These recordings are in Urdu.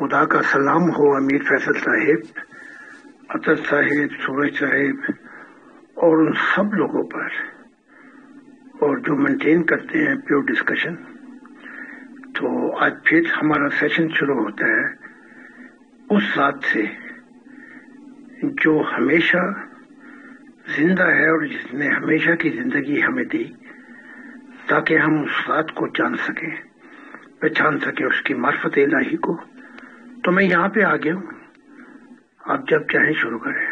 خدا کا سلام ہو امیر فیصل صاحب، اطہر صاحب، سورج صاحب اور ان سب لوگوں پر، اور جو مینٹین کرتے ہیں پیور ڈسکشن. تو آج پھر ہمارا سیشن شروع ہوتا ہے اس ذات سے جو ہمیشہ زندہ ہے اور جس نے ہمیشہ کی زندگی ہمیں دی تاکہ ہم اس ذات کو جان سکیں، پہچان سکیں اس کی معرفت الہی کو. تو میں یہاں پہ آ گیا ہوں، آپ جب چاہیں شروع کریں.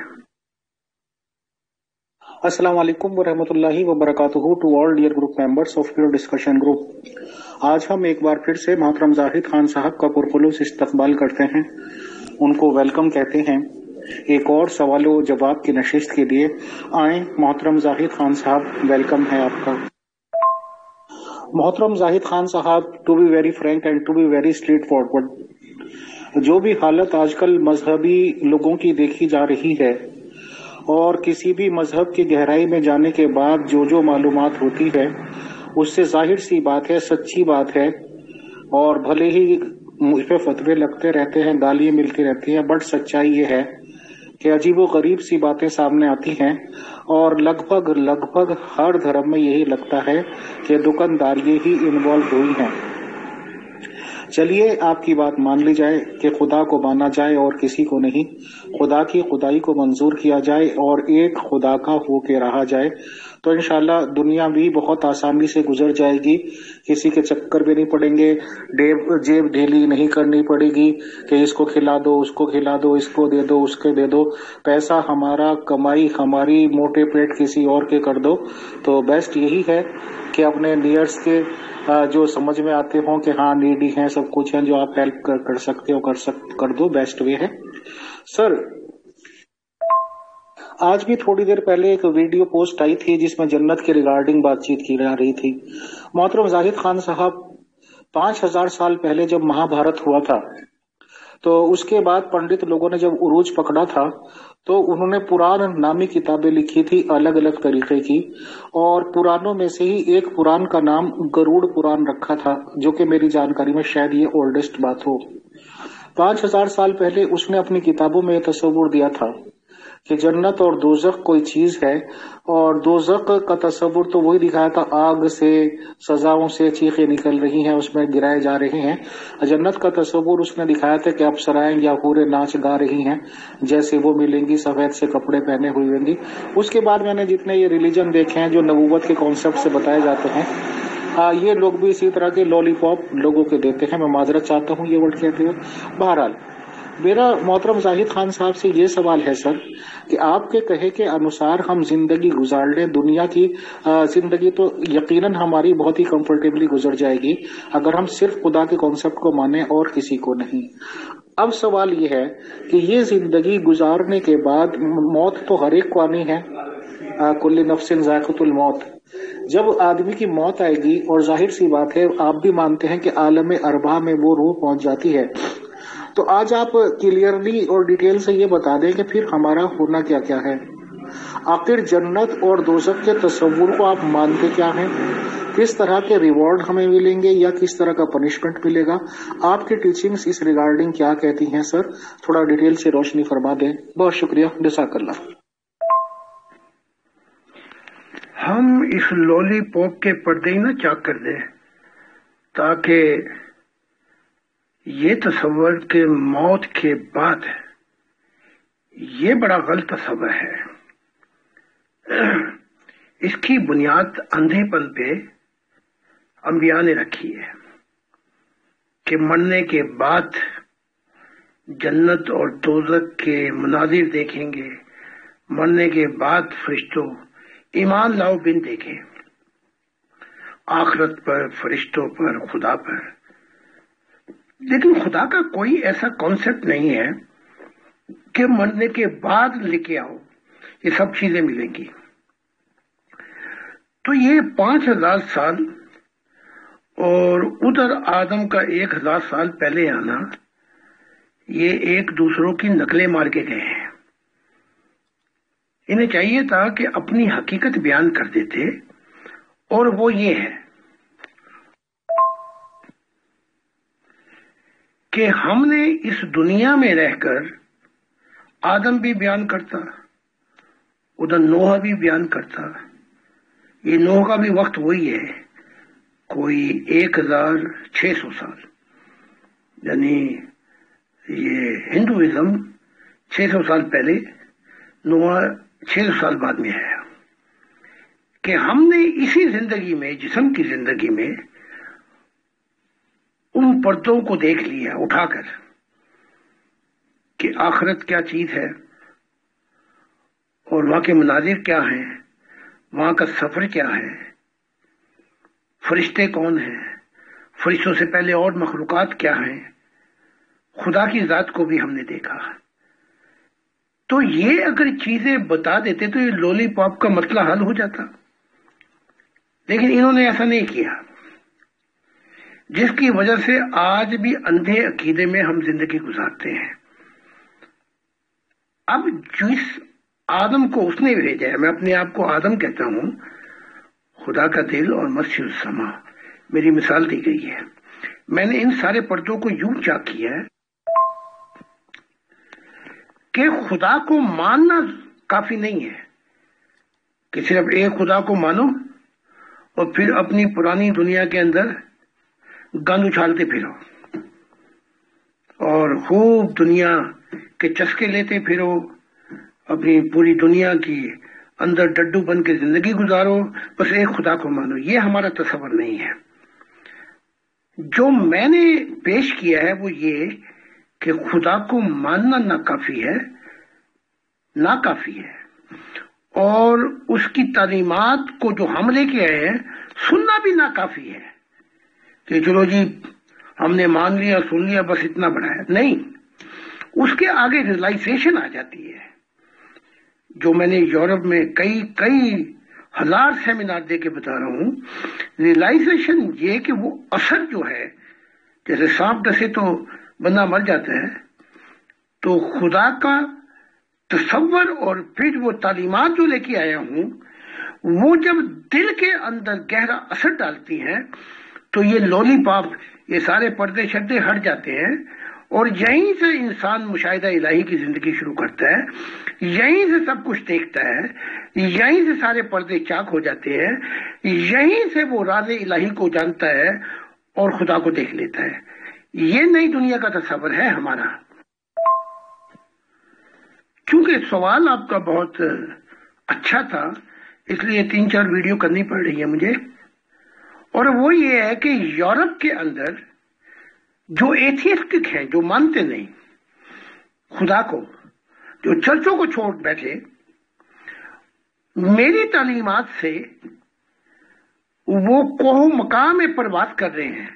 السلام علیکم ورحمۃ اللہ وبرکاتہ to all dear group members of pure discussion group. آج ہم ایک بار پھر سے محترم زاہد خان صاحب کا پرخلوص استقبال کرتے ہیں، ان کو ویلکم کہتے ہیں ایک اور سوال و جواب کی نشست کے لیے. آئیں محترم زاہد خان صاحب، ویلکم ہے آپ کا. محترم زاہد خان صاحب، to be very frank and to be very straightforward, جو بھی حالت آج کل مذہبی لوگوں کی دیکھی جا رہی ہے اور کسی بھی مذہب کی گہرائی میں جانے کے بعد جو معلومات ہوتی ہے اس سے ظاہر سی بات ہے، سچی بات ہے، اور بھلے ہی مجھ پہ فتوے لگتے رہتے ہیں، گالیاں ملتی رہتی ہیں، بٹ سچائی یہ ہے کہ عجیب و غریب سی باتیں سامنے آتی ہیں اور لگ بھگ ہر دھرم میں یہی لگتا ہے کہ دکانداری ہی انوالو ہوئی ہیں. چلیے آپ کی بات مان لی جائے کہ خدا کو مانا جائے اور کسی کو نہیں، خدا کی خدائی کو منظور کیا جائے اور ایک خدا کا ہو کے رہا جائے، تو انشاءاللہ دنیا بھی بہت آسانی سے گزر جائے گی. کسی کے چکر بھی نہیں پڑیں گے، جیب ڈھیلی نہیں کرنی پڑے گی کہ اس کو کھلا دو، اس کو کھلا دو، اس کو دے دو، اس کو دے دو. پیسہ ہمارا، کمائی ہماری، موٹے پیٹ کسی اور کے کر دو. تو بیسٹ یہی ہے کہ اپنے نیئرس کے جو سمجھ میں آتے ہوں کہ ہاں نیڈی ہیں، سب کچھ ہیں، جو آپ ہیلپ کر سکتے ہو کر دو. بیسٹ وے ہے. سر، آج بھی تھوڑی دیر پہلے ایک ویڈیو پوسٹ آئی تھی جس میں جنت کے ریگارڈنگ بات چیت کی جا رہی تھی. محترم زاہد خان صاحب، 5000 سال پہلے جب مہا بھارت ہوا تھا تو اس کے بعد پنڈت لوگوں نے جب عروج پکڑا تھا تو انہوں نے پران نامی کتابیں لکھی تھی الگ الگ طریقے کی، اور پرانوں میں سے ہی ایک پران کا نام گروڑ پران رکھا تھا، جو کہ میری جانکاری میں شاید یہ اولڈسٹ بات ہو. 5000 سال پہلے اس نے اپنی کتابوں میں یہ تصور دیا تھا کہ جنت اور دوزخ کوئی چیز ہے، اور دوزخ کا تصور تو وہی دکھایا تھا، آگ سے، سزاؤں سے چیخیں نکل رہی ہیں، اس میں گرائے جا رہے ہیں. جنت کا تصور اس نے دکھایا تھا کہ اپسرائیں یا حوریں ناچ گا رہی ہیں، جیسے وہ ملیں گی سفید سے کپڑے پہنے ہوئی ہوں گی. اس کے بعد میں نے جتنے یہ ریلیجن دیکھے ہیں جو نبوت کے کانسیپٹ سے بتائے جاتے ہیں، یہ لوگ بھی اسی طرح کے لولی پاپ لوگوں کے دیتے ہیں. میں معذرت چاہتا ہوں یہ ورڈ کہتے ہوئے. بہرحال میرا محترم زاہد خان صاحب سے یہ سوال ہے سر کہ آپ کے کہے کے انوسار ہم زندگی گزار لیں. دنیا کی زندگی تو یقیناً ہماری بہت ہی کمفرٹیبلی گزر جائے گی اگر ہم صرف خدا کے کانسیپٹ کو مانیں اور کسی کو نہیں. اب سوال یہ ہے کہ یہ زندگی گزارنے کے بعد موت تو ہر ایک کو آنی ہے، کل نفس ذائقۃ الموت. جب آدمی کی موت آئے گی، اور ظاہر سی بات ہے آپ بھی مانتے ہیں کہ عالم ارواح میں وہ روح پہنچ جاتی ہے، تو آج آپ کلیئرلی اور ڈیٹیل سے یہ بتا دیں کہ پھر ہمارا ہونا کیا کیا ہے. آخر جنت اور دوزخ کے تصور کو آپ مانتے کیا ہیں؟ کس طرح کے ریوارڈ ہمیں ملیں گے یا کس طرح کا پنشمنٹ ملے گا؟ آپ کی ٹیچنگز اس ریگارڈنگ کیا کہتی ہیں سر؟ تھوڑا ڈیٹیل سے روشنی فرما دیں. بہت شکریہ، جزاک اللہ. ہم اس لولی پاپ کے پردے ہی نہ چاک کر دیں تاکہ یہ تصور کہ موت کے بعد یہ بڑا غلط تصور ہے. اس کی بنیاد اندھے پن پہ انبیاء نے رکھی ہے کہ مرنے کے بعد جنت اور دوزخ کے مناظر دیکھیں گے، مرنے کے بعد فرشتوں، ایمان لاؤ بن دیکھیں آخرت پر، فرشتوں پر، خدا پر. لیکن خدا کا کوئی ایسا کانسیپٹ نہیں ہے کہ مرنے کے بعد لے کے آؤ یہ سب چیزیں ملیں گی. تو یہ 5000 سال اور ادھر آدم کا 1000 سال پہلے آنا، یہ ایک دوسروں کی نقلیں مار کے گئے ہیں. انہیں چاہیے تھا کہ اپنی حقیقت بیان کر دیتے، اور وہ یہ ہے کہ ہم نے اس دنیا میں رہ کر آدم بھی بیان کرتا، ادھر نوح بھی بیان کرتا. یہ نوح کا بھی وقت وہی ہے، کوئی 1600 سال، یعنی یہ ہندوازم 600 سال پہلے، نوح 600 سال بعد میں آیا. کہ ہم نے اسی زندگی میں، جسم کی زندگی میں، ان پردوں کو دیکھ لیا اٹھا کر کہ آخرت کیا چیز ہے اور وہاں کے مناظر کیا ہیں، وہاں کا سفر کیا ہے، فرشتے کون ہیں، فرشتوں سے پہلے اور مخلوقات کیا ہیں، خدا کی ذات کو بھی ہم نے دیکھا. تو یہ اگر چیزیں بتا دیتے تو یہ لولی پاپ کا مسئلہ حل ہو جاتا، لیکن انہوں نے ایسا نہیں کیا، جس کی وجہ سے آج بھی اندھے عقیدے میں ہم زندگی گزارتے ہیں. اب جس آدم کو اس نے بھیجا ہے، میں اپنے آپ کو آدم کہتا ہوں، خدا کا دل اور مسجد السما میری مثال دی گئی ہے. میں نے ان سارے پردوں کو یوں چاک کیا ہے کہ خدا کو ماننا کافی نہیں ہے کہ صرف ایک خدا کو مانو اور پھر اپنی پرانی دنیا کے اندر گند اچھالتے پھرو اور خوب دنیا کے چسکے لیتے پھرو، اپنی پوری دنیا کی اندر ڈڈو بن کے زندگی گزارو، بس ایک خدا کو مانو. یہ ہمارا تصور نہیں ہے. جو میں نے پیش کیا ہے وہ یہ کہ خدا کو ماننا ناکافی ہے اور اس کی تعلیمات کو جو ہم لے کے آئے ہیں سننا بھی ناکافی ہے کہ چلو جی ہم نے مان لیا، سن لیا، بس اتنا بڑا ہے. نہیں، اس کے آگے ریئلائزیشن آ جاتی ہے، جو میں نے یورپ میں کئی ہزار سیمینار دے کے بتا رہا ہوں. ریئلائزیشن یہ کہ وہ اثر جو ہے، جیسے سانپ ڈسے تو بندہ مر جاتا ہے، تو خدا کا تصور اور پھر وہ تعلیمات جو لے کے آیا ہوں وہ جب دل کے اندر گہرا اثر ڈالتی ہیں تو یہ لولی پاپ، یہ سارے پردے شردے ہٹ جاتے ہیں اور یہیں سے انسان مشاہدہ الہی کی زندگی شروع کرتا ہے، یہیں سے سب کچھ دیکھتا ہے، یہیں سے سارے پردے چاک ہو جاتے ہیں، یہیں سے وہ راز الہی کو جانتا ہے اور خدا کو دیکھ لیتا ہے. یہ نئی دنیا کا تصور ہے ہمارا. چونکہ سوال آپ کا بہت اچھا تھا اس لیے 3-4 ویڈیو کرنی پڑ رہی ہے مجھے، اور وہ یہ ہے کہ یورپ کے اندر جو ایتھیسٹک ہیں، جو مانتے نہیں خدا کو، جو چرچوں کو چھوڑ بیٹھے، میری تعلیمات سے وہ کوہ مقام میں پرواز کر رہے ہیں.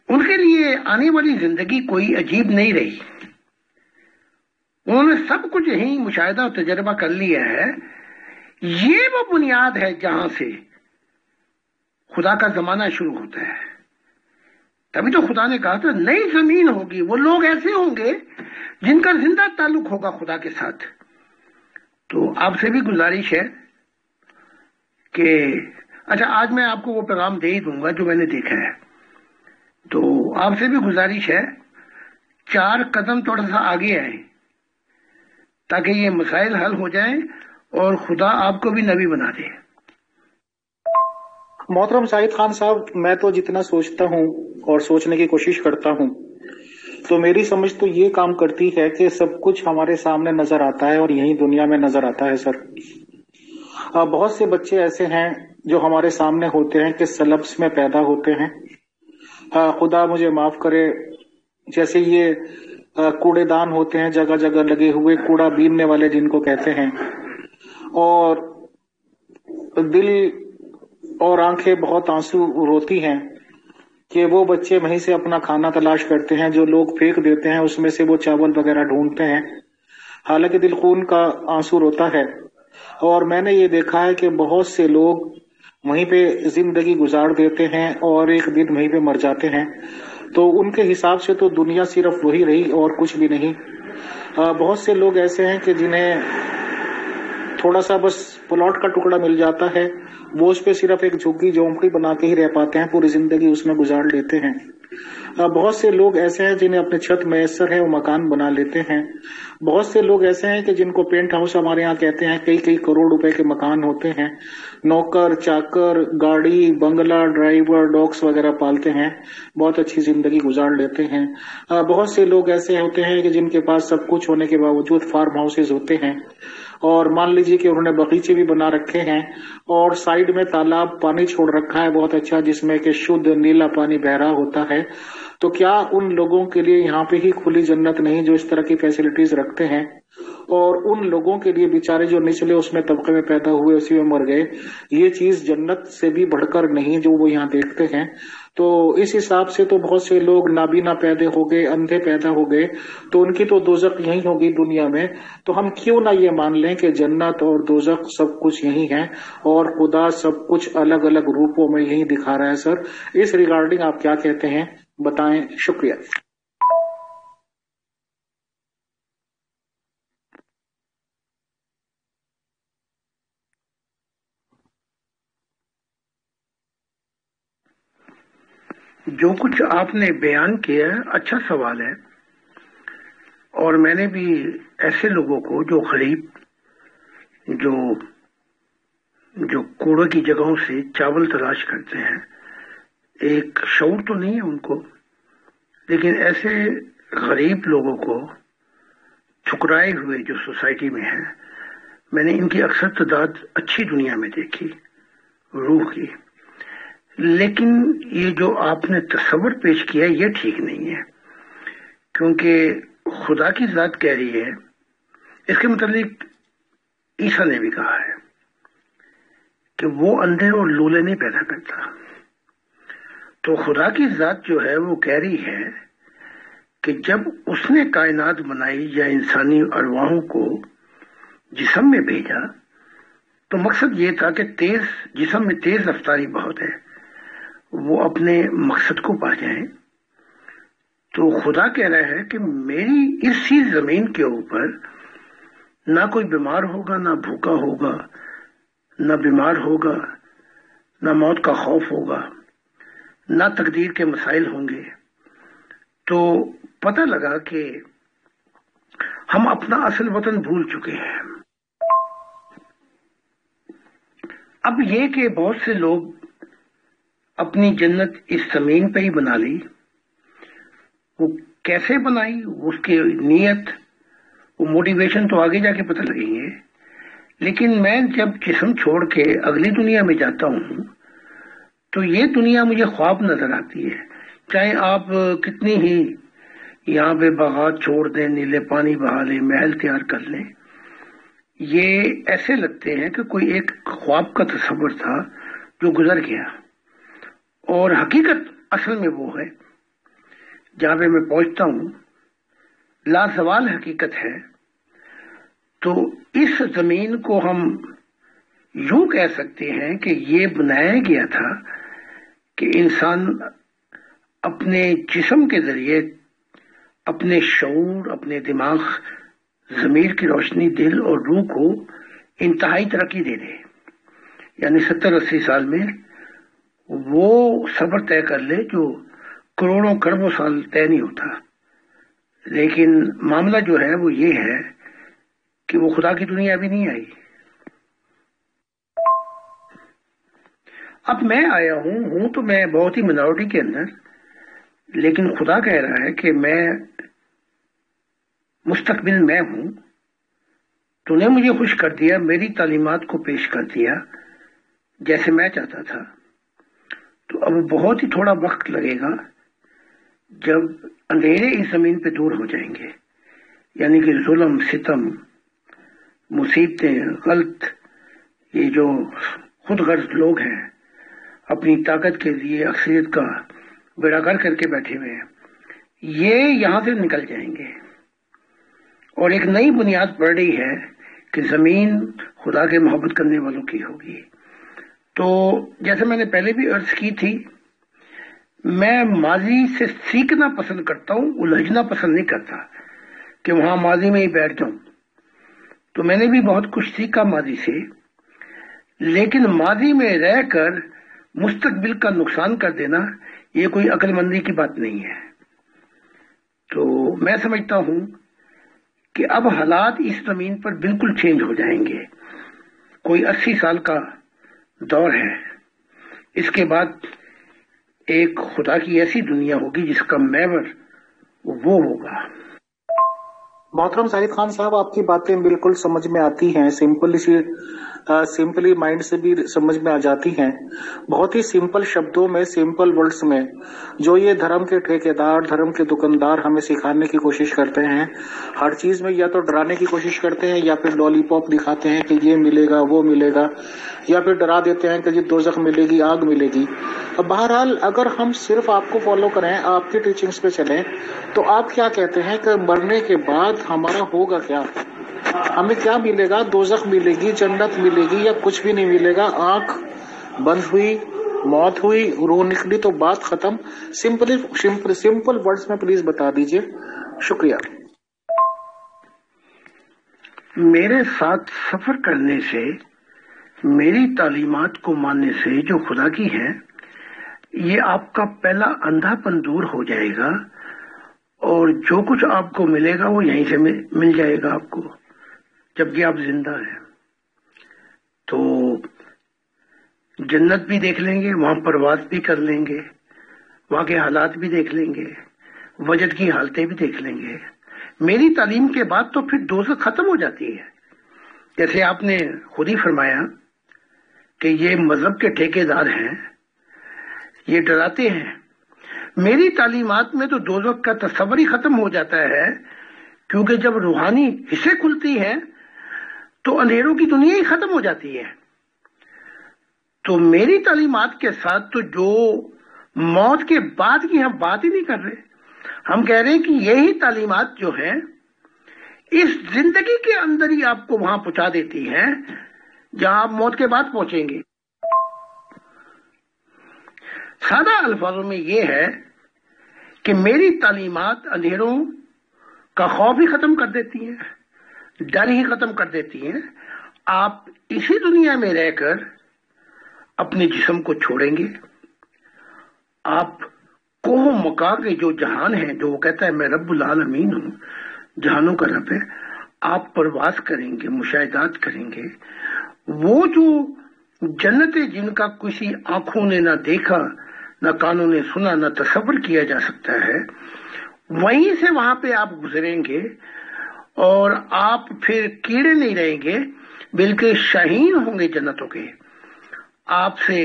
ان کے لیے آنے والی زندگی کوئی عجیب نہیں رہی. انہوں نے سب کچھ یہیں مشاہدہ اور تجربہ کر لیا ہے. یہ وہ بنیاد ہے جہاں سے خدا کا زمانہ شروع ہوتا ہے. تبھی تو خدا نے کہا تھا نئی زمین ہوگی، وہ لوگ ایسے ہوں گے جن کا زندہ تعلق ہوگا خدا کے ساتھ. تو آپ سے بھی گزارش ہے کہ اچھا آج میں آپ کو وہ پیغام دے ہی دوں گا جو میں نے دیکھا ہے. تو آپ سے بھی گزارش ہے 4 قدم تھوڑا سا آگے آئیں تاکہ یہ مسائل حل ہو جائیں اور خدا آپ کو بھی نبی بنا دے. محترم زاہد خان صاحب، میں تو جتنا سوچتا ہوں اور سوچنے کی کوشش کرتا ہوں تو میری سمجھ تو یہ کام کرتی ہے کہ سب کچھ ہمارے سامنے نظر آتا ہے اور یہی دنیا میں نظر آتا ہے. سر، بہت سے بچے ایسے ہیں جو ہمارے سامنے ہوتے ہیں کہ سلبس میں پیدا ہوتے ہیں. خدا مجھے معاف کرے، جیسے یہ کوڑے دان ہوتے ہیں جگہ جگہ لگے ہوئے، کوڑا بیننے والے جن کو کہتے ہیں، اور دل اور آنکھیں بہت آنسو روتی ہیں کہ وہ بچے وہیں سے اپنا کھانا تلاش کرتے ہیں، جو لوگ پھینک دیتے ہیں اس میں سے وہ چاول وغیرہ ڈھونڈتے ہیں، حالانکہ دل خون کا آنسو روتا ہے. اور میں نے یہ دیکھا ہے کہ بہت سے لوگ وہیں پہ زندگی گزار دیتے ہیں اور ایک دن وہیں پہ مر جاتے ہیں. تو ان کے حساب سے تو دنیا صرف وہی رہی اور کچھ بھی نہیں. بہت سے لوگ ایسے ہیں کہ جنہیں تھوڑا سا بس پلاٹ کا ٹکڑا مل جاتا ہے، وہ اس پہ صرف ایک جھگی جھونپڑی بنا کے ہی رہ پاتے ہیں، پوری زندگی اس میں گزار لیتے ہیں. بہت سے لوگ ایسے ہیں جنہیں اپنے چھت میسر ہے وہ مکان بنا لیتے ہیں. بہت سے لوگ ایسے ہیں کہ جن کو پینٹ ہاؤس ہمارے یہاں کہتے ہیں, کئی کئی کروڑ روپے کے مکان ہوتے ہیں. نوکر چاکر, گاڑی, بنگلہ, ڈرائیور, ڈاگس وغیرہ پالتے ہیں, بہت اچھی زندگی گزار لیتے ہیں. بہت سے لوگ ایسے ہوتے ہیں کہ جن کے پاس سب کچھ ہونے کے باوجود فارم ہاؤسز ہوتے ہیں, اور مان لیجیے کہ انہوں نے باغیچے بھی بنا رکھے ہیں, اور سائیڈ میں تالاب پانی چھوڑ رکھا ہے بہت اچھا, جس میں کہ شدھ نیلا پانی بہ رہا ہوتا ہے. تو کیا ان لوگوں کے لیے یہاں پہ ہی کھلی جنت نہیں جو اس طرح کی فیسلٹیز رکھتے ہیں؟ اور ان لوگوں کے لیے بیچارے جو نچلے اس میں طبقے میں پیدا ہوئے اسی میں مر گئے, یہ چیز جنت سے بھی بڑھ کر نہیں جو وہ یہاں دیکھتے ہیں. تو اس حساب سے تو بہت سے لوگ نابینا پیدا ہو گئے, اندھے پیدا ہو گئے, تو ان کی تو دوزخ یہی ہوگی دنیا میں. تو ہم کیوں نہ یہ مان لیں کہ جنت اور دوزخ سب کچھ یہی ہے, اور خدا سب کچھ الگ الگ روپوں میں یہی دکھا رہا ہے. سر, اس ریگارڈنگ آپ کیا کہتے ہیں بتائیں. شکریہ. جو کچھ آپ نے بیان کیا ہے اچھا سوال ہے, اور میں نے بھی ایسے لوگوں کو جو غریب, جو کوڑے کی جگہوں سے چاول تلاش کرتے ہیں, ایک شعور تو نہیں ہے ان کو, لیکن ایسے غریب لوگوں کو ٹھکرائے ہوئے جو سوسائٹی میں ہیں, میں نے ان کی اکثر تعداد اچھی دنیا میں دیکھی, روح کی. لیکن یہ جو آپ نے تصور پیش کیا یہ ٹھیک نہیں ہے, کیونکہ خدا کی ذات کہہ رہی ہے, اس کے متعلق عیسیٰ نے بھی کہا ہے کہ وہ اندھے اور لولے نہیں پیدا کرتا. تو خدا کی ذات جو ہے وہ کہہ رہی ہے کہ جب اس نے کائنات بنائی یا انسانی ارواحوں کو جسم میں بھیجا, تو مقصد یہ تھا کہ جسم میں تیز رفتاری بہت ہے, وہ اپنے مقصد کو پا جائیں. تو خدا کہہ رہا ہے کہ میری اسی زمین کے اوپر نہ کوئی بیمار ہوگا, نہ بھوکا ہوگا, نہ بیمار ہوگا, نہ موت کا خوف ہوگا, نہ تقدیر کے مسائل ہوں گے. تو پتہ لگا کہ ہم اپنا اصل وطن بھول چکے ہیں. اب یہ کہ بہت سے لوگ اپنی جنت اس زمین پہ ہی بنا لی, وہ کیسے بنائی, اس کی نیت, وہ موٹیویشن تو آگے جا کے پتہ لگیں گے. لیکن میں جب جسم چھوڑ کے اگلی دنیا میں جاتا ہوں تو یہ دنیا مجھے خواب نظر آتی ہے. چاہے آپ کتنی ہی یہاں پہ باغات چھوڑ دیں, نیلے پانی بہا لیں, محل تیار کر لیں, یہ ایسے لگتے ہیں کہ کوئی ایک خواب کا تصور تھا جو گزر گیا. اور حقیقت اصل میں وہ ہے جہاں پہ میں پہنچتا ہوں, لازوال حقیقت ہے. تو اس زمین کو ہم یوں کہہ سکتے ہیں کہ یہ بنایا گیا تھا کہ انسان اپنے جسم کے ذریعے اپنے شعور, اپنے دماغ, ضمیر کی روشنی, دل اور روح کو انتہائی ترقی دے دے. یعنی 70-80 سال میں وہ سفر طے کر لے جو کروڑوں کروڑوں سال طے نہیں ہوتا. لیکن معاملہ جو ہے وہ یہ ہے کہ وہ خدا کی دنیا ابھی نہیں آئی. اب میں آیا ہوں تو میں بہت ہی منارٹی کے اندر, لیکن خدا کہہ رہا ہے کہ میں مستقبل میں ہوں, تو نے مجھے خوش کر دیا, میری تعلیمات کو پیش کر دیا جیسے میں چاہتا تھا. تو اب بہت ہی تھوڑا وقت لگے گا جب اندھیرے اس زمین پہ دور ہو جائیں گے. یعنی کہ ظلم, ستم, مصیبتیں, غلط, یہ جو خود غرض لوگ ہیں اپنی طاقت کے لیے اکثریت کا بیڑا گر کر کے بیٹھے ہوئے ہیں, یہ یہاں سے نکل جائیں گے. اور ایک نئی بنیاد پڑ رہی ہے کہ زمین خدا کے محبت کرنے والوں کی ہوگی. تو جیسے میں نے پہلے بھی عرض کی تھی, میں ماضی سے سیکھنا پسند کرتا ہوں, الجھنا پسند نہیں کرتا کہ وہاں ماضی میں ہی بیٹھ جاؤں. تو میں نے بھی بہت کچھ سیکھا ماضی سے, لیکن ماضی میں رہ کر مستقبل کا نقصان کر دینا یہ کوئی عقل مندی کی بات نہیں ہے. تو میں سمجھتا ہوں کہ اب حالات اس زمین پر بالکل چینج ہو جائیں گے. کوئی 80 سال کا دور ہے، اس کے بعد ایک خدا کی ایسی دنیا ہوگی جس کا محور وہ ہوگا. محترم زاہد خان صاحب، آپ کی باتیں بالکل سمجھ میں آتی ہیں، سمپلی مائنڈ سے بھی سمجھ میں آ جاتی ہیں. بہت ہی سمپل شبدوں میں، سمپل ورڈز میں جو یہ دھرم کے ٹھیکیدار، دھرم کے دکاندار ہمیں سکھانے کی کوشش کرتے ہیں. ہر چیز میں یا تو ڈرانے کی کوشش کرتے ہیں یا پھر لالی پاپ دکھاتے ہیں کہ یہ ملے گا وہ ملے گا، یا پھر ڈرا دیتے ہیں کہ جی دوزخ ملے گی، آگ ملے گی. اب بہرحال اگر ہم صرف آپ کو فالو کریں، آپ کی ٹیچنگز پہ چلیں، تو آپ کیا کہتے ہیں کہ مرنے کے بعد ہمارا ہوگا کیا؟ ہمیں کیا ملے گا؟ دوزخ ملے گی، جنت ملے گی، یا کچھ بھی نہیں ملے گا؟ آنکھ بند ہوئی، موت ہوئی، روح نکلی تو بات ختم. سمپل ورڈز میں پلیز بتا دیجئے. شکریہ. میرے ساتھ سفر کرنے سے، میری تعلیمات کو ماننے سے جو خدا کی ہے، یہ آپ کا پہلا اندھا پن دور ہو جائے گا، اور جو کچھ آپ کو ملے گا وہ یہیں سے مل جائے گا آپ کو جبکہ آپ زندہ ہیں. تو جنت بھی دیکھ لیں گے، وہاں پرواز بھی کر لیں گے، وہاں کے حالات بھی دیکھ لیں گے، وجد کی حالتیں بھی دیکھ لیں گے. میری تعلیم کے بعد تو پھر دوزخ ختم ہو جاتی ہے. جیسے آپ نے خود ہی فرمایا کہ یہ مذہب کے ٹھیکیدار ہیں، یہ ڈراتے ہیں. میری تعلیمات میں تو دوزخ کا تصور ہی ختم ہو جاتا ہے، کیونکہ جب روحانی حصے کھلتی ہیں تو اندھیروں کی دنیا ہی ختم ہو جاتی ہے. تو میری تعلیمات کے ساتھ تو جو موت کے بعد کی ہم بات ہی نہیں کر رہے، ہم کہہ رہے ہیں کہ یہی تعلیمات جو ہیں اس زندگی کے اندر ہی آپ کو وہاں پہنچا دیتی ہیں جہاں آپ موت کے بعد پہنچیں گے. سادہ الفاظوں میں یہ ہے کہ میری تعلیمات اندھیروں کا خوف ہی ختم کر دیتی ہیں، ڈر ہی ختم کر دیتی ہیں. آپ اسی دنیا میں رہ کر اپنے جسم کو چھوڑیں گے. آپ کوہ مکا کے جو جہان ہے، جو وہ کہتا ہے میں رب العالمین ہوں، جہانوں کا رب ہے، آپ پرواز کریں گے، مشاہدات کریں گے. وہ جو جنت جن کا کسی آنکھوں نے نہ دیکھا، نہ کانوں نے سنا، نہ تصور کیا جا سکتا ہے، وہیں سے وہاں پہ آپ گزریں گے، اور آپ پھر کیڑے نہیں رہیں گے بلکہ شاہین ہوں گے جنتوں کے. آپ سے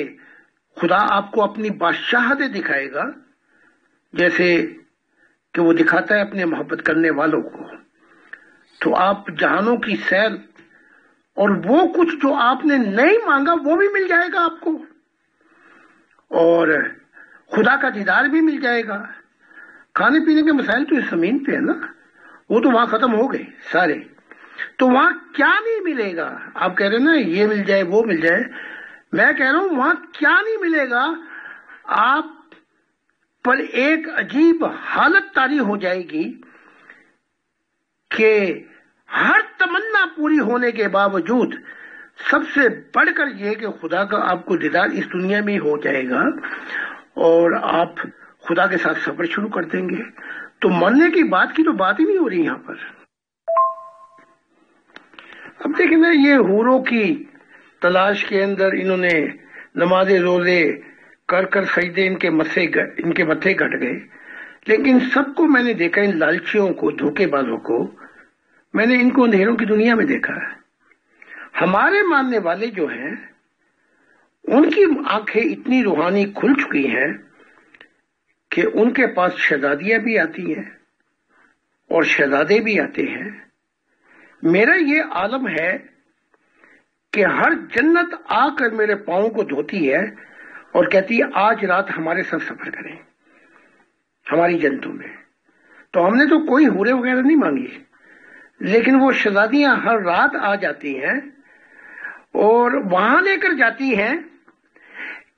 خدا آپ کو اپنی بادشاہتیں دکھائے گا، جیسے کہ وہ دکھاتا ہے اپنے محبت کرنے والوں کو. تو آپ جہانوں کی سیر، اور وہ کچھ جو آپ نے نہیں مانگا وہ بھی مل جائے گا آپ کو، اور خدا کا دیدار بھی مل جائے گا. کھانے پینے کے مسائل تو اس زمین پہ ہے نا، وہ تو وہاں ختم ہو گئے سارے. تو وہاں کیا نہیں ملے گا؟ آپ کہہ رہے ہیں نا یہ مل جائے وہ مل جائے، میں کہہ رہا ہوں وہاں کیا نہیں ملے گا. آپ پر ایک عجیب حالت طاری ہو جائے گی کہ ہر تمنا پوری ہونے کے باوجود سب سے بڑھ کر یہ کہ خدا کا آپ کو دیدار اس دنیا میں ہو جائے گا، اور آپ خدا کے ساتھ سفر شروع کر دیں گے. تو مرنے کی بات ہی نہیں ہو رہی یہاں پر. اب دیکھیں نا، یہ حوروں کی تلاش کے اندر انہوں نے نماز روزے کر کر سجدے ان کے متھے گھٹ گئے، لیکن سب کو میں نے دیکھا، ان لالچیوں کو، دھوکے بازوں کو، میں نے ان کو اندھیروں کی دنیا میں دیکھا ہے. ہمارے ماننے والے جو ہیں ان کی آنکھیں اتنی روحانی کھل چکی ہیں کہ ان کے پاس شہزادیاں بھی آتی ہیں اور شہزادے بھی آتے ہیں. میرا یہ عالم ہے کہ ہر جنت آ کر میرے پاؤں کو دھوتی ہے اور کہتی ہے آج رات ہمارے ساتھ سفر کریں ہماری جنتوں میں. تو ہم نے تو کوئی حورے وغیرہ نہیں مانگی، لیکن وہ شہزادیاں ہر رات آ جاتی ہیں اور وہاں لے کر جاتی ہیں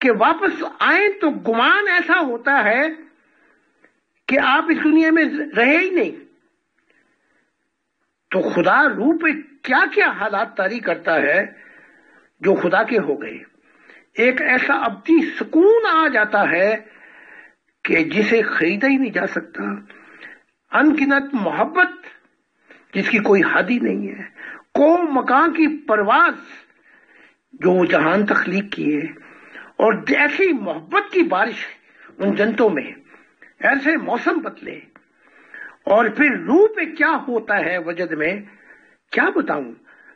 کہ واپس آئیں تو گمان ایسا ہوتا ہے کہ آپ اس دنیا میں رہے ہی نہیں. تو خدا روح پہ کیا کیا حالات طاری کرتا ہے جو خدا کے ہو گئے. ایک ایسا ابدی سکون آ جاتا ہے کہ جسے خریدا ہی نہیں جا سکتا، انگنت محبت جس کی کوئی حد ہی نہیں ہے، قوم مکان کی پرواز جو وہ جہان تخلیق کیے، اور ایسی محبت کی بارش ان جنتوں میں، ایسے موسم بدلے، اور پھر روح پہ کیا ہوتا ہے وجد میں کیا بتاؤں۔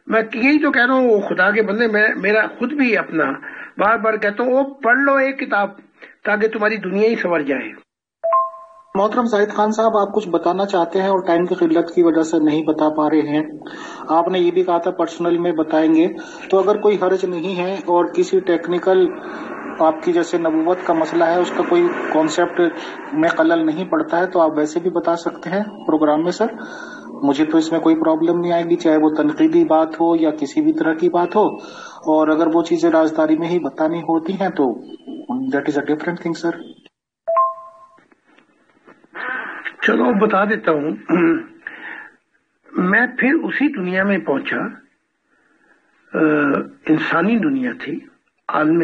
میں یہی تو کہہ رہا ہوں، وہ خدا کے بندے، میرا خود بھی اپنا بار بار کہتا ہوں، وہ پڑھ لو ایک کتاب تاکہ تمہاری دنیا ہی سنور جائے۔ محترم زاہد خان صاحب، آپ کچھ بتانا چاہتے ہیں اور ٹائم کی قلت کی وجہ سے نہیں بتا پا رہے ہیں۔ آپ نے یہ بھی کہا تھا پرسنل میں بتائیں گے، تو اگر کوئی حرج نہیں ہے اور کسی ٹیکنیکل آپ کی جیسے نبوت کا مسئلہ ہے، اس کا کوئی کانسیپٹ میں خلل نہیں پڑتا ہے، تو آپ ویسے بھی بتا سکتے ہیں پروگرام میں سر۔ مجھے تو اس میں کوئی پرابلم نہیں آئے گی، چاہے وہ تنقیدی بات ہو یا کسی بھی طرح کی بات ہو، اور اگر وہ چیزیں رازداری میں ہی بتانی ہوتی ہیں تو that is a different thing sir. چلو بتا دیتا ہوں۔ میں پھر اسی دنیا میں پہنچا، انسانی دنیا تھی، عالم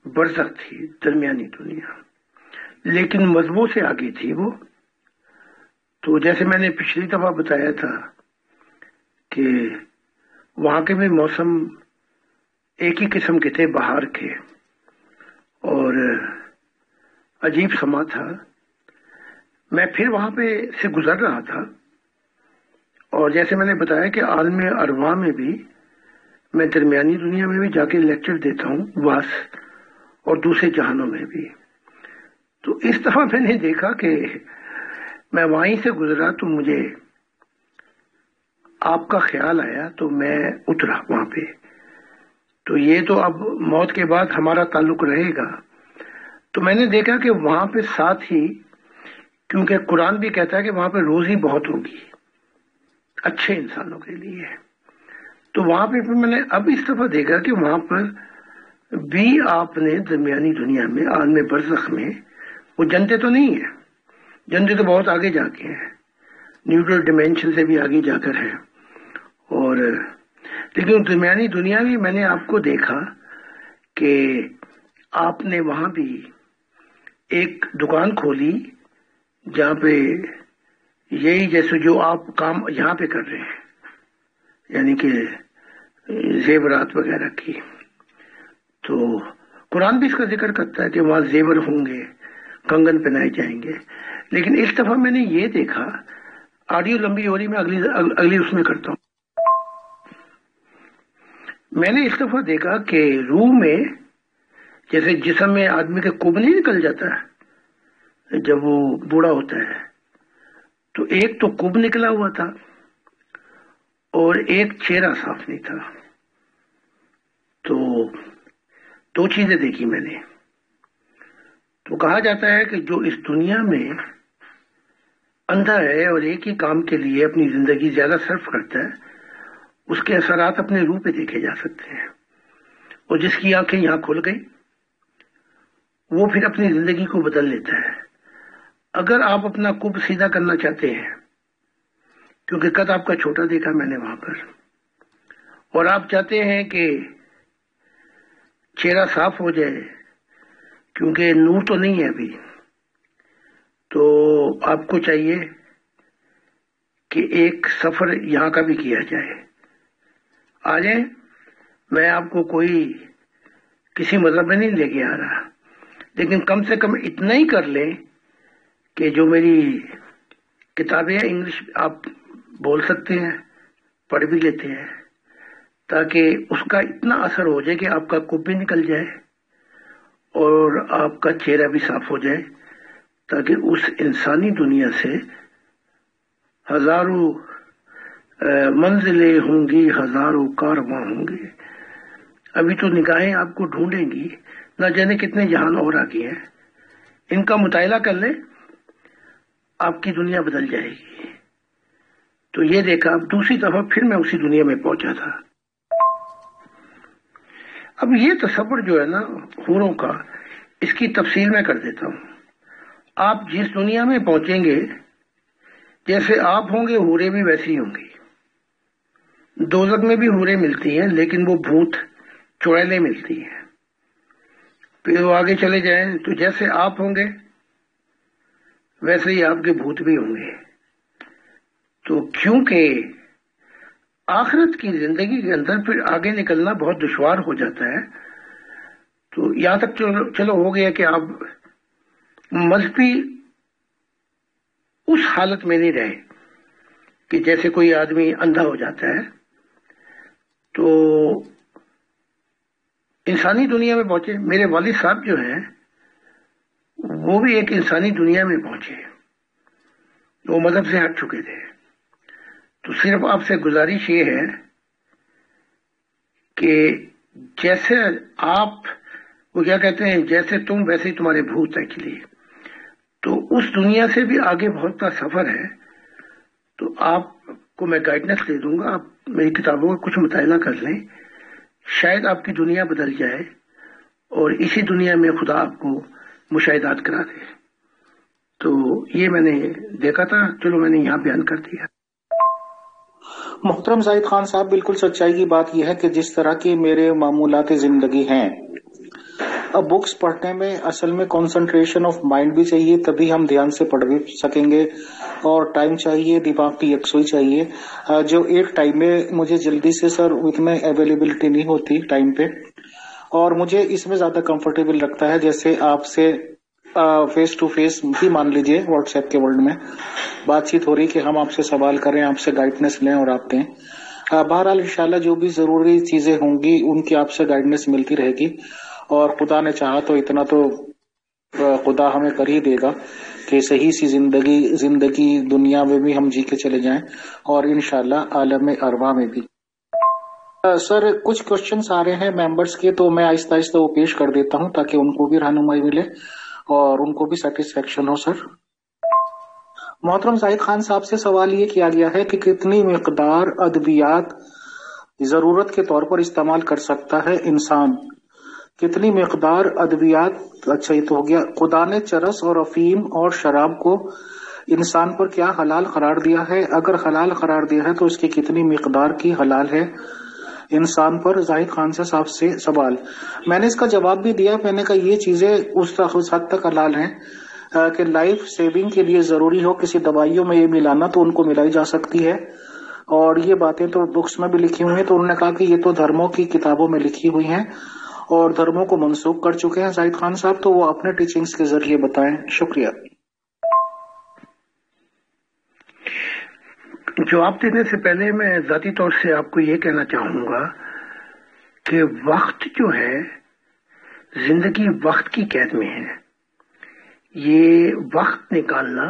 برزخ تھی، درمیانی دنیا، لیکن مذہبوں سے آگے تھی وہ۔ تو جیسے میں نے پچھلی دفعہ بتایا تھا کہ وہاں کے بھی موسم ایک ہی قسم کے تھے، بہار کے، اور عجیب سما تھا۔ میں پھر وہاں پہ سے گزر رہا تھا، اور جیسے میں نے بتایا کہ عالم ارواح میں بھی، میں درمیانی دنیا میں بھی جا کے لیکچر دیتا ہوں، واس، اور دوسرے جہانوں میں بھی۔ تو اس طرح میں نے دیکھا کہ میں وہیں سے گزرا تو مجھے آپ کا خیال آیا، تو میں اترا وہاں پہ۔ تو یہ تو اب موت کے بعد ہمارا تعلق رہے گا۔ تو میں نے دیکھا کہ وہاں پہ ساتھ ہی، کیونکہ قرآن بھی کہتا ہے کہ وہاں پہ روزی بہت ہوگی اچھے انسانوں کے لیے، تو وہاں پہ پھر میں نے اب اس دفعہ دیکھا کہ وہاں پر بھی آپ نے درمیانی دنیا میں، عالم برزخ میں، وہ جنتے تو نہیں ہیں، جنتے تو بہت آگے جا کے ہیں، نیوٹرل ڈیمینشن سے بھی آگے جا کر ہے، اور لیکن درمیانی دنیا بھی میں نے آپ کو دیکھا کہ آپ نے وہاں بھی ایک دکان کھولی جہاں پہ یہی جیسے جو آپ کام یہاں پہ کر رہے ہیں، یعنی کہ زیورات وغیرہ کی، تو قرآن بھی اس کا ذکر کرتا ہے کہ وہاں زیور ہوں گے، کنگن پہنائے جائیں گے۔ لیکن اس دفعہ میں نے یہ دیکھا، آڈیو لمبی ہو رہی، میں اگلی اس میں کرتا ہوں۔ میں نے اس دفعہ دیکھا کہ روح میں، جیسے جسم میں آدمی کے کب نہیں نکل جاتا ہے جب وہ بوڑھا ہوتا ہے، تو ایک تو کب نکلا ہوا تھا اور ایک چہرہ صاف نہیں تھا۔ تو دو چیزیں دیکھی میں نے۔ تو کہا جاتا ہے کہ جو اس دنیا میں اندھا ہے اور ایک ہی کام کے لیے اپنی زندگی زیادہ صرف کرتا ہے، اس کے اثرات اپنے روح پہ دیکھے جا سکتے ہیں، اور جس کی آنکھیں یہاں کھل گئی وہ پھر اپنی زندگی کو بدل لیتا ہے۔ اگر آپ اپنا کب سیدھا کرنا چاہتے ہیں، کیونکہ قد آپ کا چھوٹا دیکھا میں نے وہاں پر، اور آپ چاہتے ہیں کہ چہرہ صاف ہو جائے، کیونکہ نور تو نہیں ہے ابھی، تو آپ کو چاہیے کہ ایک سفر یہاں کا بھی کیا جائے۔ آ جائیں، میں آپ کو کوئی کسی مذہب میں نہیں لے کے آ رہا، لیکن کم سے کم اتنا ہی کر لیں کہ جو میری کتابیں ہیں انگلش آپ بول سکتے ہیں، پڑھ بھی لیتے ہیں، تاکہ اس کا اتنا اثر ہو جائے کہ آپ کا کب بھی نکل جائے اور آپ کا چہرہ بھی صاف ہو جائے، تاکہ اس انسانی دنیا سے ہزاروں منزلیں ہوں گی، ہزاروں کارواں ہوں گے۔ ابھی تو نگاہیں آپ کو ڈھونڈیں گی، نہ جانے کتنے جہان اور آگے ہیں، ان کا مطالعہ کر لیں، آپ کی دنیا بدل جائے گی۔ تو یہ دیکھا، اب دوسری دفعہ پھر میں اسی دنیا میں پہنچا تھا۔ اب یہ تصور جو ہے نا حوروں کا، اس کی تفصیل میں کر دیتا ہوں۔ آپ جس دنیا میں پہنچیں گے، جیسے آپ ہوں گے حوریں بھی ویسی ہوں گی۔ دوزخ میں بھی حوریں ملتی ہیں، لیکن وہ بھوت چڑیلیں ملتی ہیں۔ پھر وہ آگے چلے جائیں تو جیسے آپ ہوں گے ویسے ہی آپ کے بھوت بھی ہوں گے. تو کیونکہ آخرت کی زندگی کے اندر پھر آگے نکلنا بہت دشوار ہو جاتا ہے، تو یہاں تک چلو ہو گیا کہ آپ مذہبی اس حالت میں نہیں رہے کہ جیسے کوئی آدمی اندھا ہو جاتا ہے. تو انسانی دنیا میں پہنچے. میرے والد صاحب جو ہیں وہ بھی ایک انسانی دنیا میں پہنچے، وہ مذہب سے ہٹ چکے تھے. تو صرف آپ سے گزارش یہ ہے کہ جیسے آپ وہ کیا کہتے ہیں، جیسے تم ویسے ہی تمہارے بھوت ایکچولی. تو اس دنیا سے بھی آگے بہت کا سفر ہے. تو آپ کو میں گائیڈنس دے دوں گا، آپ میری کتابوں کا کچھ مطالعہ کر لیں، شاید آپ کی دنیا بدل جائے اور اسی دنیا میں خدا آپ کو مشاہدات کرا دے. تو یہ میں نے دیکھا تھا، چلو میں نے یہاں بیان کر دیا. محترم زاہد خان صاحب، بالکل سچائی کی بات یہ ہے کہ جس طرح کی میرے معمولات زندگی ہیں، اب بکس پڑھنے میں اصل میں کنسنٹریشن آف مائنڈ بھی چاہیے، تبھی ہم دھیان سے پڑھ بھی سکیں گے، اور ٹائم چاہیے، دماغ کی یکسوئی چاہیے، جو ایک ٹائم میں مجھے جلدی سے سر اتنے اویلیبلٹی نہیں ہوتی ٹائم پہ. اور مجھے اس میں زیادہ کمفرٹیبل لگتا ہے جیسے آپ سے فیس ٹو فیس بھی مان لیجئے واٹس ایپ کے ورلڈ میں بات چیت ہو رہی کہ ہم آپ سے سوال کریں، آپ سے گائیڈنس لیں اور آپ دیں. بہرحال انشاءاللہ جو بھی ضروری چیزیں ہوں گی ان کی آپ سے گائیڈنس ملتی رہے گی، اور خدا نے چاہا تو اتنا تو خدا ہمیں کر ہی دے گا کہ صحیح سی زندگی دنیا میں بھی ہم جی کے چلے جائیں، اور انشاءاللہ عالم ارواح میں بھی. سر کچھ کوشچنس آ رہے ہیں ممبرس کے، تو میں آہستہ آہستہ وہ پیش کر دیتا ہوں تاکہ ان کو بھی رہنمائی ملے اور ان کو بھی سیٹسفیکشن ہو. سر محترم زاہد خان صاحب سے سوال یہ کیا گیا ہے کہ کتنی مقدار ادویات ضرورت کے طور پر استعمال کر سکتا ہے انسان؟ کتنی مقدار ادویات، اچھا یہ تو ہو گیا. خدا نے چرس اور افیم اور شراب کو انسان پر کیا حلال قرار دیا ہے؟ اگر حلال قرار دیا ہے تو اس کی کتنی مقدار کی حلال ہے انسان پر؟ زاہد خان صاحب سے سوال. میں نے اس کا جواب بھی دیا، میں نے کہا یہ چیزیں اس حد تک حلال ہیں کہ لائف سیونگ کے لیے ضروری ہو کسی دوائیوں میں یہ ملانا تو ان کو ملائی جا سکتی ہے، اور یہ باتیں تو بکس میں بھی لکھی ہوئی ہیں. تو انہوں نے کہا کہ یہ تو دھرموں کی کتابوں میں لکھی ہوئی ہیں اور دھرموں کو منسوخ کر چکے ہیں زاہد خان صاحب، تو وہ اپنے ٹیچنگز کے ذریعے بتائیں. شکریہ. جواب دینے سے پہلے میں ذاتی طور سے آپ کو یہ کہنا چاہوں گا کہ وقت جو ہے، زندگی وقت کی قید میں ہے. یہ وقت نکالنا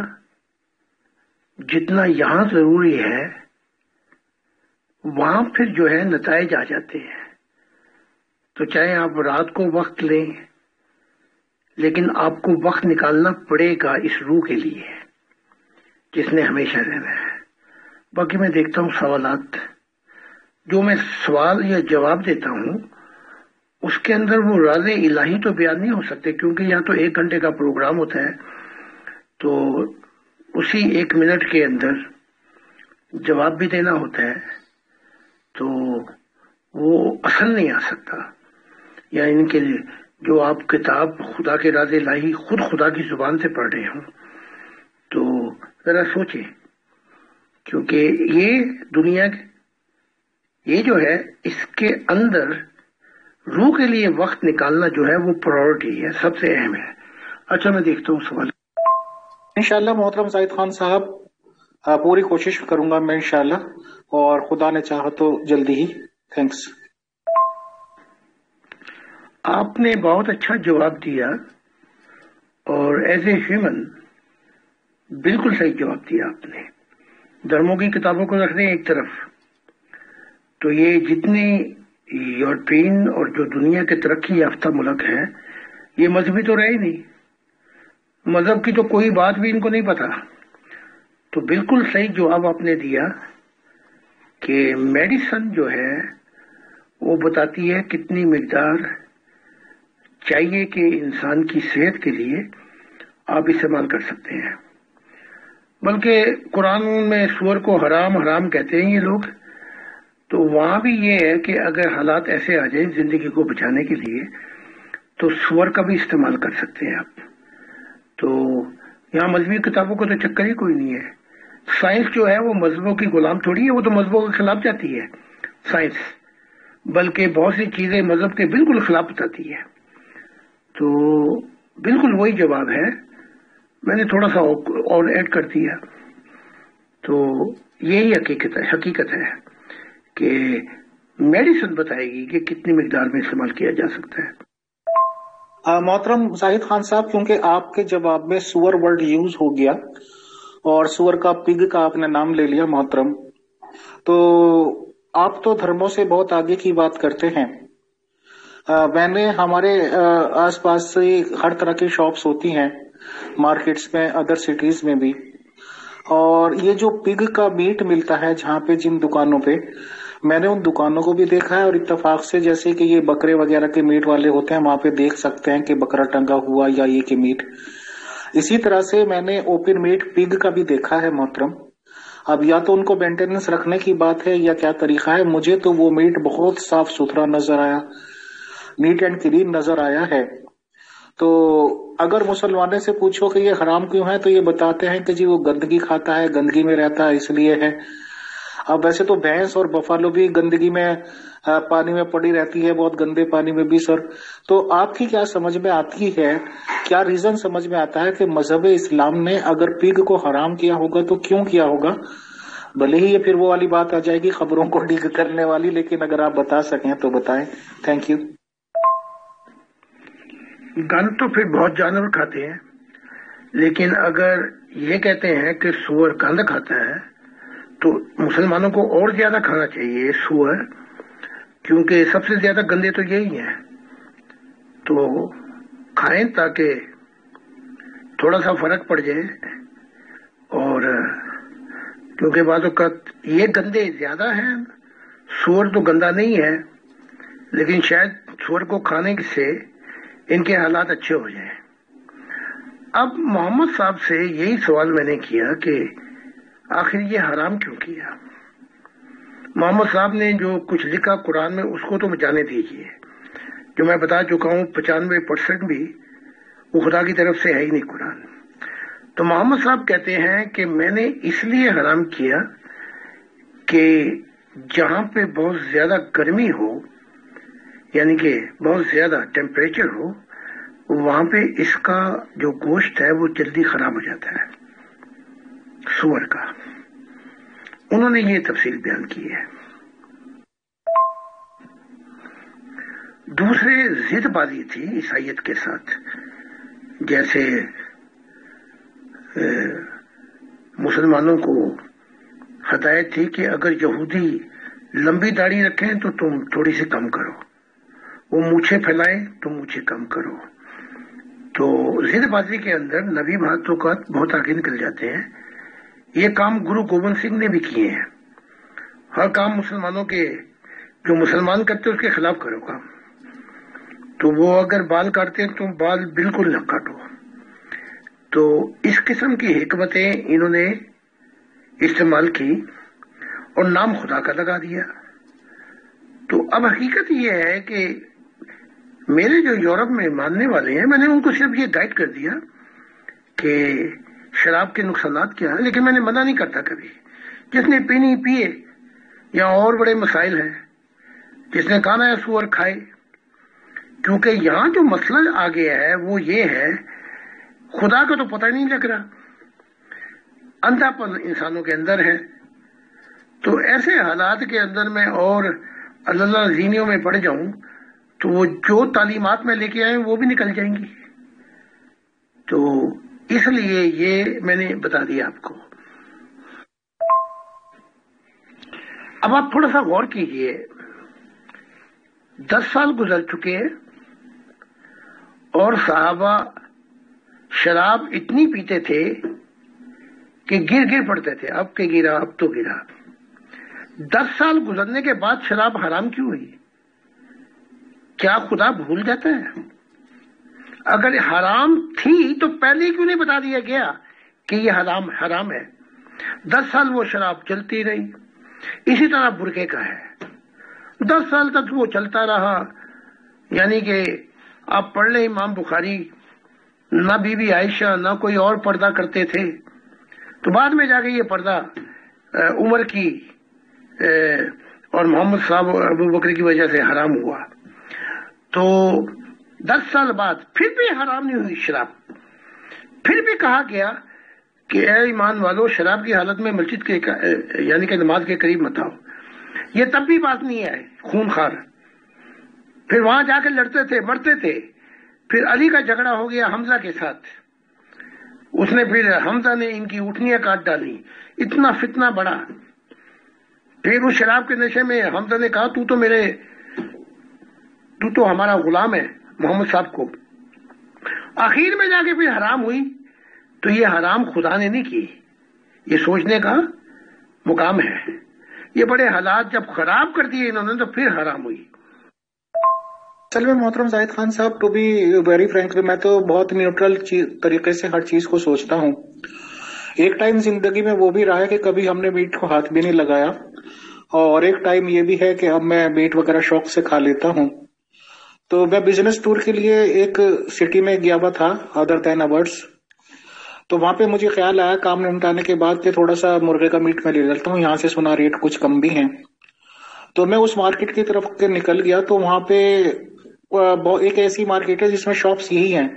جتنا یہاں ضروری ہے وہاں پھر جو ہے نتائج آ جاتے ہیں. تو چاہے آپ رات کو وقت لیں، لیکن آپ کو وقت نکالنا پڑے گا اس روح کے لیے جس نے ہمیشہ رہنا ہے. باقی میں دیکھتا ہوں سوالات، جو میں سوال یا جواب دیتا ہوں اس کے اندر وہ راز الہی تو بیان نہیں ہو سکتے، کیونکہ یہاں تو 1 گھنٹے کا پروگرام ہوتا ہے، تو اسی 1 منٹ کے اندر جواب بھی دینا ہوتا ہے، تو وہ اصل نہیں آ سکتا. یا ان کے لیے جو آپ کتاب خدا کے راز الہی خود خدا کی زبان سے پڑھ رہے ہوں تو ذرا سوچیں، کیونکہ یہ دنیا یہ جو ہے اس کے اندر روح کے لیے وقت نکالنا جو ہے وہ پرائورٹی ہے، سب سے اہم ہے. اچھا میں دیکھتا ہوں سوال. انشاءاللہ محترم زاہد خان صاحب پوری کوشش کروں گا میں انشاءاللہ، اور خدا نے چاہا تو جلدی ہی. تھینکس. آپ نے بہت اچھا جواب دیا، اور ایز اے ہیومن بالکل صحیح جواب دیا آپ نے. دھرموں کی کتابوں کو رکھ دیں ایک طرف، تو یہ جتنی یورپین اور جو دنیا کے ترقی یافتہ ملک ہیں یہ مذہبی تو رہے نہیں، مذہب کی تو کوئی بات بھی ان کو نہیں پتا. تو بالکل صحیح جواب آپ نے دیا کہ میڈیسن جو ہے وہ بتاتی ہے کتنی مقدار چاہیے کہ انسان کی صحت کے لیے آپ استعمال کر سکتے ہیں. بلکہ قرآن میں سور کو حرام حرام کہتے ہیں یہ لوگ، تو وہاں بھی یہ ہے کہ اگر حالات ایسے آ جائیں زندگی کو بچانے کے لیے تو سور کا بھی استعمال کر سکتے ہیں آپ. تو یہاں مذہبی کتابوں کا تو چکر ہی کوئی نہیں ہے. سائنس جو ہے وہ مذہبوں کی غلام تھوڑی ہے, وہ تو مذہبوں کے خلاف جاتی ہے سائنس, بلکہ بہت سی چیزیں مذہب کے بالکل خلاف بتاتی ہے. تو بالکل وہی جواب ہے, میں نے تھوڑا سا اور ایڈ کر دیا. تو یہی حقیقت ہے کہ میڈیسن بتائے گی کہ کتنی مقدار میں استعمال کیا جا سکتا ہے. محترم زاہد خان صاحب, کیونکہ آپ کے جواب میں سور ورڈ یوز ہو گیا اور سور کا پگ کا آپ نے نام لے لیا محترم, تو آپ تو دھرموں سے بہت آگے کی بات کرتے ہیں. میں نے ہمارے آس پاس سے ہر طرح کی شاپس ہوتی ہیں مارکیٹس میں, ادر سٹیز میں بھی, اور یہ جو پگ کا میٹ ملتا ہے جہاں پہ جن دکانوں پہ, میں نے ان دکانوں کو بھی دیکھا ہے, اور اتفاق سے جیسے کہ یہ بکرے وغیرہ کے میٹ والے ہوتے ہیں وہاں پہ دیکھ سکتے ہیں کہ بکرا ٹنگا ہوا یا یہ کہ میٹ. اسی طرح سے میں نے اوپن میٹ پگ کا بھی دیکھا ہے محترم. اب یا تو ان کو مینٹیننس رکھنے کی بات ہے یا کیا طریقہ ہے, مجھے تو وہ میٹ بہت صاف ستھرا نظر آیا, نیٹ اینڈ کلین نظر آیا ہے. تو اگر مسلمانوں سے پوچھو کہ یہ حرام کیوں ہے تو یہ بتاتے ہیں کہ جی وہ گندگی کھاتا ہے, گندگی میں رہتا ہے, اس لیے ہے. اب ویسے تو بھینس اور بفالو بھی گندگی میں پانی میں پڑی رہتی ہے, بہت گندے پانی میں بھی سر. تو آپ کی کیا سمجھ میں آتی ہے, کیا ریزن سمجھ میں آتا ہے کہ مذہب اسلام نے اگر پگ کو حرام کیا ہوگا تو کیوں کیا ہوگا؟ بھلے ہی یہ پھر وہ والی بات آ جائے گی خبروں کو ڈیگ کرنے والی, لیکن اگر آپ بتا سکیں تو بتائیں. Thank you. گند تو پھر بہت جانور کھاتے ہیں, لیکن اگر یہ کہتے ہیں کہ سور گند کھاتا ہے تو مسلمانوں کو اور زیادہ کھانا چاہیے سور, کیونکہ سب سے زیادہ گندے تو یہی ہیں. تو کھائیں تاکہ تھوڑا سا فرق پڑ جائے, اور کیونکہ بعض اوقات یہ گندے زیادہ ہیں, سور تو گندا نہیں ہے, لیکن شاید سور کو کھانے سے ان کے حالات اچھے ہو جائیں. اب محمد صاحب سے یہی سوال میں نے کیا کہ آخر یہ حرام کیوں کیا. محمد صاحب نے جو کچھ لکھا قرآن میں اس کو تو جانے دیجیے, جو میں بتا چکا ہوں 95% بھی وہ خدا کی طرف سے ہے ہی نہیں قرآن. تو محمد صاحب کہتے ہیں کہ میں نے اس لیے حرام کیا کہ جہاں پہ بہت زیادہ گرمی ہو, یعنی کہ بہت زیادہ ٹیمپریچر ہو, وہاں پہ اس کا جو گوشت ہے وہ جلدی خراب ہو جاتا ہے سور کا. انہوں نے یہ تفصیل بیان کی ہے. دوسرے ضد بازی تھی عیسائیت کے ساتھ, جیسے مسلمانوں کو ہدایت تھی کہ اگر یہودی لمبی داڑھی رکھیں تو تم تھوڑی سی کم کرو, وہ مونچھیں پھیلائیں تو مونچھیں کم کرو. تو ضد بازی کے اندر نبی بھاتوں کا بہت آگے نکل جاتے ہیں. یہ کام گرو گوبند سنگھ نے بھی کیے ہیں. ہر کام مسلمانوں کے جو مسلمان کرتے اس کے خلاف کرو کام. تو وہ اگر بال کاٹتے ہیں تو بال بالکل نہ کاٹو. تو اس قسم کی حکمتیں انہوں نے استعمال کی اور نام خدا کا لگا دیا. تو اب حقیقت یہ ہے کہ میرے جو یورپ میں ماننے والے ہیں, میں نے ان کو صرف یہ گائیڈ کر دیا کہ شراب کے نقصانات کیا ہیں, لیکن میں نے منع نہیں کرتا کبھی. جس نے پینی پیے, یا اور بڑے مسائل ہیں, جس نے کھانا ہے سور کھائے. کیونکہ یہاں جو مسئلہ آ گیا ہے وہ یہ ہے, خدا کو تو پتہ نہیں لگ رہا, اندھا پن انسانوں کے اندر ہے. تو ایسے حالات کے اندر میں اور اللہ زینیوں میں پڑ جاؤں تو وہ جو تعلیمات میں لے کے آئے وہ بھی نکل جائیں گی. تو اس لیے یہ میں نے بتا دیا آپ کو. اب آپ تھوڑا سا غور کیجئے, 10 سال گزر چکے اور صحابہ شراب اتنی پیتے تھے کہ گر پڑتے تھے, اب کہ گرا اب تو گرا. 10 سال گزرنے کے بعد شراب حرام کیوں ہوئی؟ کیا خدا بھول جاتا ہے؟ اگر حرام تھی تو پہلے کیوں نہیں بتا دیا گیا کہ یہ حرام ہے؟ 10 سال وہ شراب چلتی رہی. اسی طرح برقعے کا ہے, 10 سال تک وہ چلتا رہا. یعنی کہ آپ پڑھ لیں امام بخاری نہ بی بی عائشہ نہ کوئی اور پردہ کرتے تھے. تو بعد میں جا کے یہ پردہ عمر کی اور محمد صاحب ابو بکر کی وجہ سے حرام ہوا. تو 10 سال بعد پھر بھی حرام نہیں ہوئی شراب. پھر بھی کہا گیا کہ اے ایمان والو شراب کی حالت میں مسجد کے یعنی کہ نماز کے قریب مت آؤ. یہ تب بھی بات نہیں ہے خون خار. پھر وہاں جا کے لڑتے تھے مرتے تھے. پھر علی کا جھگڑا ہو گیا حمزہ کے ساتھ. اس نے پھر حمزہ نے ان کی اٹھنیاں کاٹ ڈالی. اتنا فتنہ بڑا. پھر اس شراب کے نشے میں حمزہ نے کہا تو تو ہمارا غلام ہے محمد صاحب کو. آخر میں جا کے پھر حرام ہوئی. تو یہ حرام خدا نے نہیں کی, یہ سوچنے کا مقام ہے. یہ بڑے حالات جب خراب کر دیے انہوں نے تو پھر حرام ہوئی. اصل میں محترم زاہد خان صاحب, ٹو بی ویری فرینکلی میں تو بہت نیوٹرل طریقے سے ہر چیز کو سوچتا ہوں. ایک ٹائم زندگی میں وہ بھی رہا ہے کہ کبھی ہم نے میٹ کو ہاتھ بھی نہیں لگایا, اور ایک ٹائم یہ بھی ہے کہ اب میں میٹ وغیرہ شوق سے کھا لیتا ہوں. تو میں بزنس ٹور کے لیے ایک سٹی میں گیا ہوا تھا ادر دین اوورس. تو وہاں پہ مجھے خیال آیا کام نمٹانے کے بعد کہ تھوڑا سا مرغے کا میٹ میں لے لیتا ہوں, یہاں سے سنا ریٹ کچھ کم بھی ہیں. تو میں اس مارکیٹ کی طرف نکل گیا. تو وہاں پہ ایک ایسی مارکیٹ ہے جس میں شاپس یہی ہیں,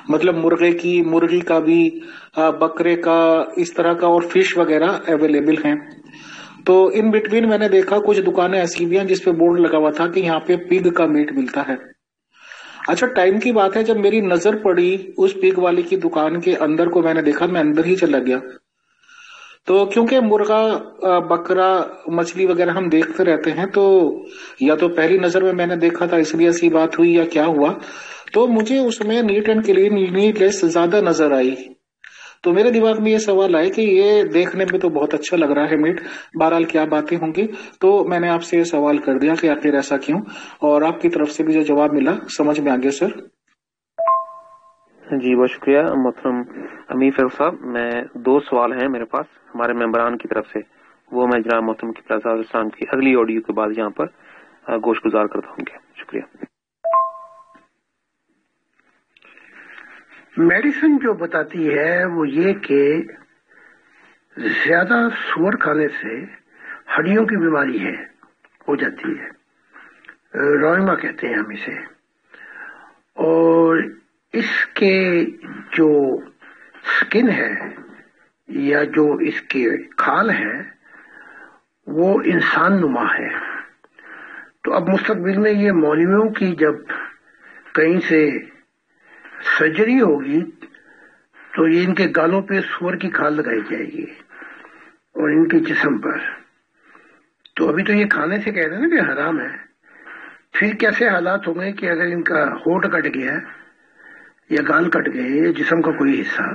مطلب مرغی کا بھی, بکرے کا, اس طرح کا, اور فش وغیرہ اویلیبل ہیں. تو ان بٹوین میں نے دیکھا کچھ دکانیں ایسی بھی ہیں جس پہ بورڈ لگا ہوا تھا کہ یہاں پہ پگ کا میٹ ملتا ہے. اچھا ٹائم کی بات ہے, جب میری نظر پڑی اس پگ والی کی دکان کے اندر کو, میں نے دیکھا میں اندر ہی چلا گیا. تو کیونکہ مرغا, بکرا, مچھلی وغیرہ ہم دیکھتے رہتے ہیں, تو یا تو پہلی نظر میں نے دیکھا تھا اس لیے ایسی بات ہوئی یا کیا ہوا, تو مجھے اس میں نیٹ اینڈ کلین نیٹ لیس زیادہ نظر آئی. تو میرے دماغ میں یہ سوال آئے کہ یہ دیکھنے میں تو بہت اچھا لگ رہا ہے میٹ, بہرحال کیا باتیں ہوں گی. تو میں نے آپ سے یہ سوال کر دیا کہ آخر ایسا کیوں, اور آپ کی طرف سے بھی جو جواب ملا سمجھ میں آ گیا سر. جی بہت شکریہ محترم امیر فیض صاحب. میں 2 سوال ہیں میرے پاس ہمارے ممبران کی طرف سے, وہ میں جناب محترم قبلہ صاحب اسلام کی اگلی آڈیو کے بعد یہاں پر گوش گزار کرتا ہوں گے. شکریہ. میڈیسن جو بتاتی ہے وہ یہ کہ زیادہ سور کھانے سے ہڈیوں کی بیماری ہو جاتی ہے, روئما کہتے ہیں ہم اسے. اور اس کے جو سکن ہے یا جو اس کے کھال ہے وہ انسان نما ہے. تو اب مستقبل میں یہ مولویوں کی جب کہیں سے سرجری ہوگی تو یہ ان کے گالوں پہ سور کی کھال لگائی جائے گی اور ان کے جسم پر. تو ابھی تو یہ کھانے سے کہہ رہے ہیں نا کہ حرام ہے, پھر کیسے حالات ہوں گے کہ اگر ان کا ہونٹ کٹ گیا یا گال کٹ گئے یا جسم کا کوئی حصہ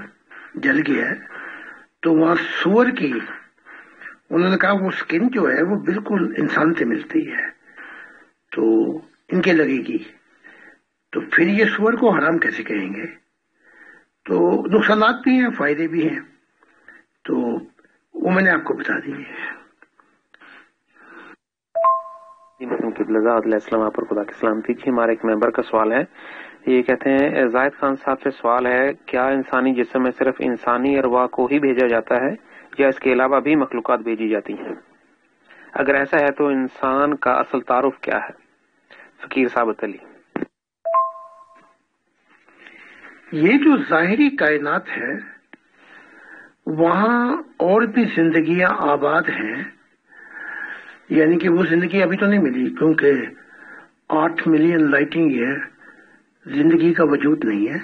جل گیا ہے تو وہاں سور کی, انہوں نے کہا وہ سکن جو ہے وہ بالکل انسان سے ملتی ہے تو ان کے لگے گی, تو پھر یہ سور کو حرام کیسے کہیں گے. تو نقصانات بھی ہیں فائدے بھی ہیں, تو وہ میں نے آپ کو بتا دیے. علیہ السلام پر خدا کی سلامتی. جی ہمارے ایک ممبر کا سوال ہے, یہ کہتے ہیں زاہد خان صاحب سے سوال ہے, کیا انسانی جسم میں صرف انسانی ارواح کو ہی بھیجا جاتا ہے یا اس کے علاوہ بھی مخلوقات بھیجی جاتی ہیں؟ اگر ایسا ہے تو انسان کا اصل تعارف کیا ہے؟ فقیر ثابت علی. یہ جو ظاہری کائنات ہے وہاں اور بھی زندگیاں آباد ہیں, یعنی کہ وہ زندگی ابھی تو نہیں ملی کیونکہ 8 ملین لائٹنگ ایئر زندگی کا وجود نہیں ہے,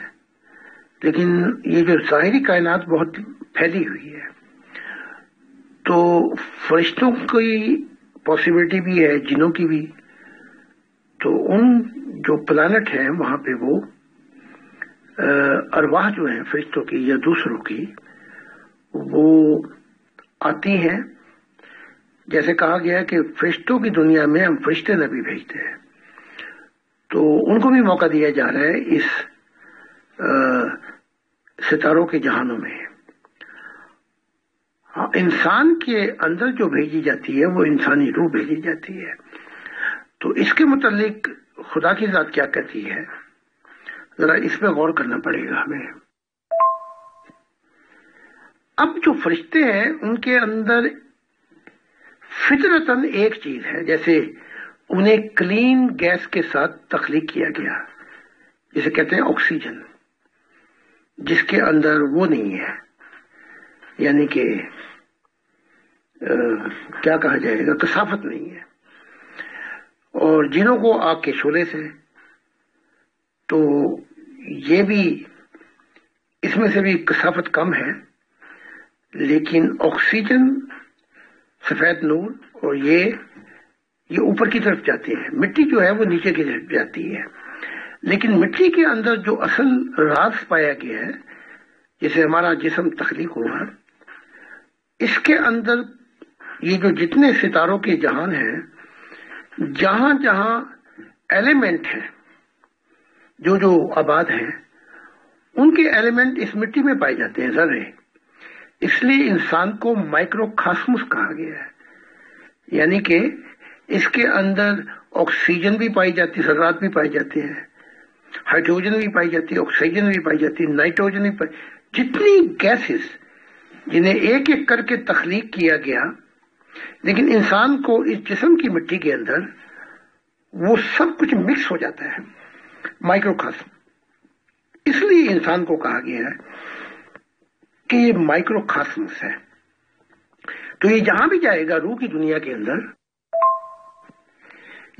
لیکن یہ جو ظاہری کائنات بہت پھیلی ہوئی ہے. تو فرشتوں کی پاسبلٹی بھی ہے, جنوں کی بھی. تو ان جو پلانٹ ہیں وہاں پہ وہ ارواح جو ہیں فرشتوں کی یا دوسروں کی وہ آتی ہیں. جیسے کہا گیا کہ فرشتوں کی دنیا میں ہم فرشتے نبی بھیجتے ہیں, تو ان کو بھی موقع دیا جا رہا ہے اس ستاروں کے جہانوں میں. انسان کے اندر جو بھیجی جاتی ہے وہ انسانی روح بھیجی جاتی ہے. تو اس کے متعلق خدا کی ذات کیا کہتی ہے, ذرا اس پہ غور کرنا پڑے گا ہمیں. اب جو فرشتے ہیں ان کے اندر فطرتاً ایک چیز ہے، جیسے انہیں کلین گیس کے ساتھ تخلیق کیا گیا، جسے کہتے ہیں آکسیجن، جس کے اندر وہ نہیں ہے، یعنی کہ کیا کہا جائے گا، کثافت نہیں ہے. اور جنوں کو آگ کے شعلے سے، تو یہ بھی اس میں سے بھی کثافت کم ہے، لیکن آکسیجن، سفید نور، اور یہ اوپر کی طرف جاتے ہیں. مٹی جو ہے وہ نیچے کی طرف جاتی ہے، لیکن مٹی کے اندر جو اصل راز پایا گیا ہے، جسے ہمارا جسم تخلیق ہوا، اس کے اندر یہ جو جتنے ستاروں کے جہان ہیں، جہاں جہاں ایلیمنٹ ہیں جو آباد ہیں، ان کے ایلیمنٹ اس مٹی میں پائے جاتے ہیں، ذرے. اس لیے انسان کو مائکرو کاسموس کہا گیا ہے، یعنی کہ اس کے اندر آکسیجن بھی پائی جاتی، ذرات بھی پائے جاتے ہیں، ہائیڈروجن بھی پائی جاتی ہے، آکسیجن بھی پائی جاتی ہے، نائٹروجن بھی پائی، جتنی گیسز جنہیں ایک ایک کر کے تخلیق کیا گیا، لیکن انسان کو اس جسم کی مٹی کے اندر وہ سب کچھ مکس ہو جاتا ہے، مائکرو کاسم. اس لیے انسان کو کہا گیا ہے کہ یہ مائکرو کاسمس ہے. تو یہ جہاں بھی جائے گا روح کی دنیا کے اندر،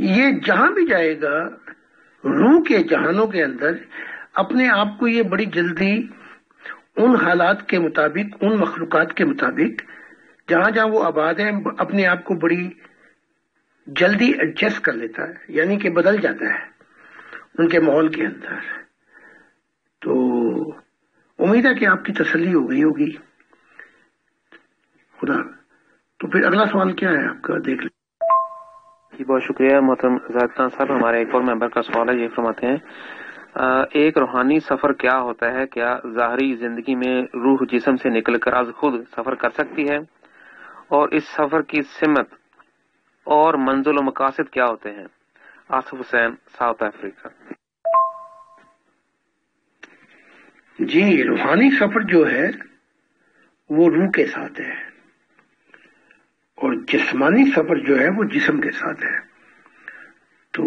یہ جہاں بھی جائے گا روح کے جہانوں کے اندر، اپنے آپ کو یہ بڑی جلدی ان حالات کے مطابق، ان مخلوقات کے مطابق جہاں جہاں وہ آباد ہیں، اپنے آپ کو بڑی جلدی ایڈجسٹ کر لیتا ہے، یعنی کہ بدل جاتا ہے ان کے ماحول کے اندر. تو امید ہے کہ آپ کی تسلی ہو گئی ہوگی. خدا. تو پھر اگلا سوال کیا ہے آپ کا، دیکھ لیں. جی بہت شکریہ محترم زاہد خان صاحب. ہمارے ایک اور ممبر کا سوال ہے، یہ فرماتے ہیں ایک روحانی سفر کیا ہوتا ہے؟ کیا ظاہری زندگی میں روح جسم سے نکل کر از خود سفر کر سکتی ہے؟ اور اس سفر کی سمت اور منزل و مقاصد کیا ہوتے ہیں؟ آصف حسین، ساؤتھ افریقہ. جی، روحانی سفر جو ہے وہ روح کے ساتھ ہے، اور جسمانی سفر جو ہے وہ جسم کے ساتھ ہے. تو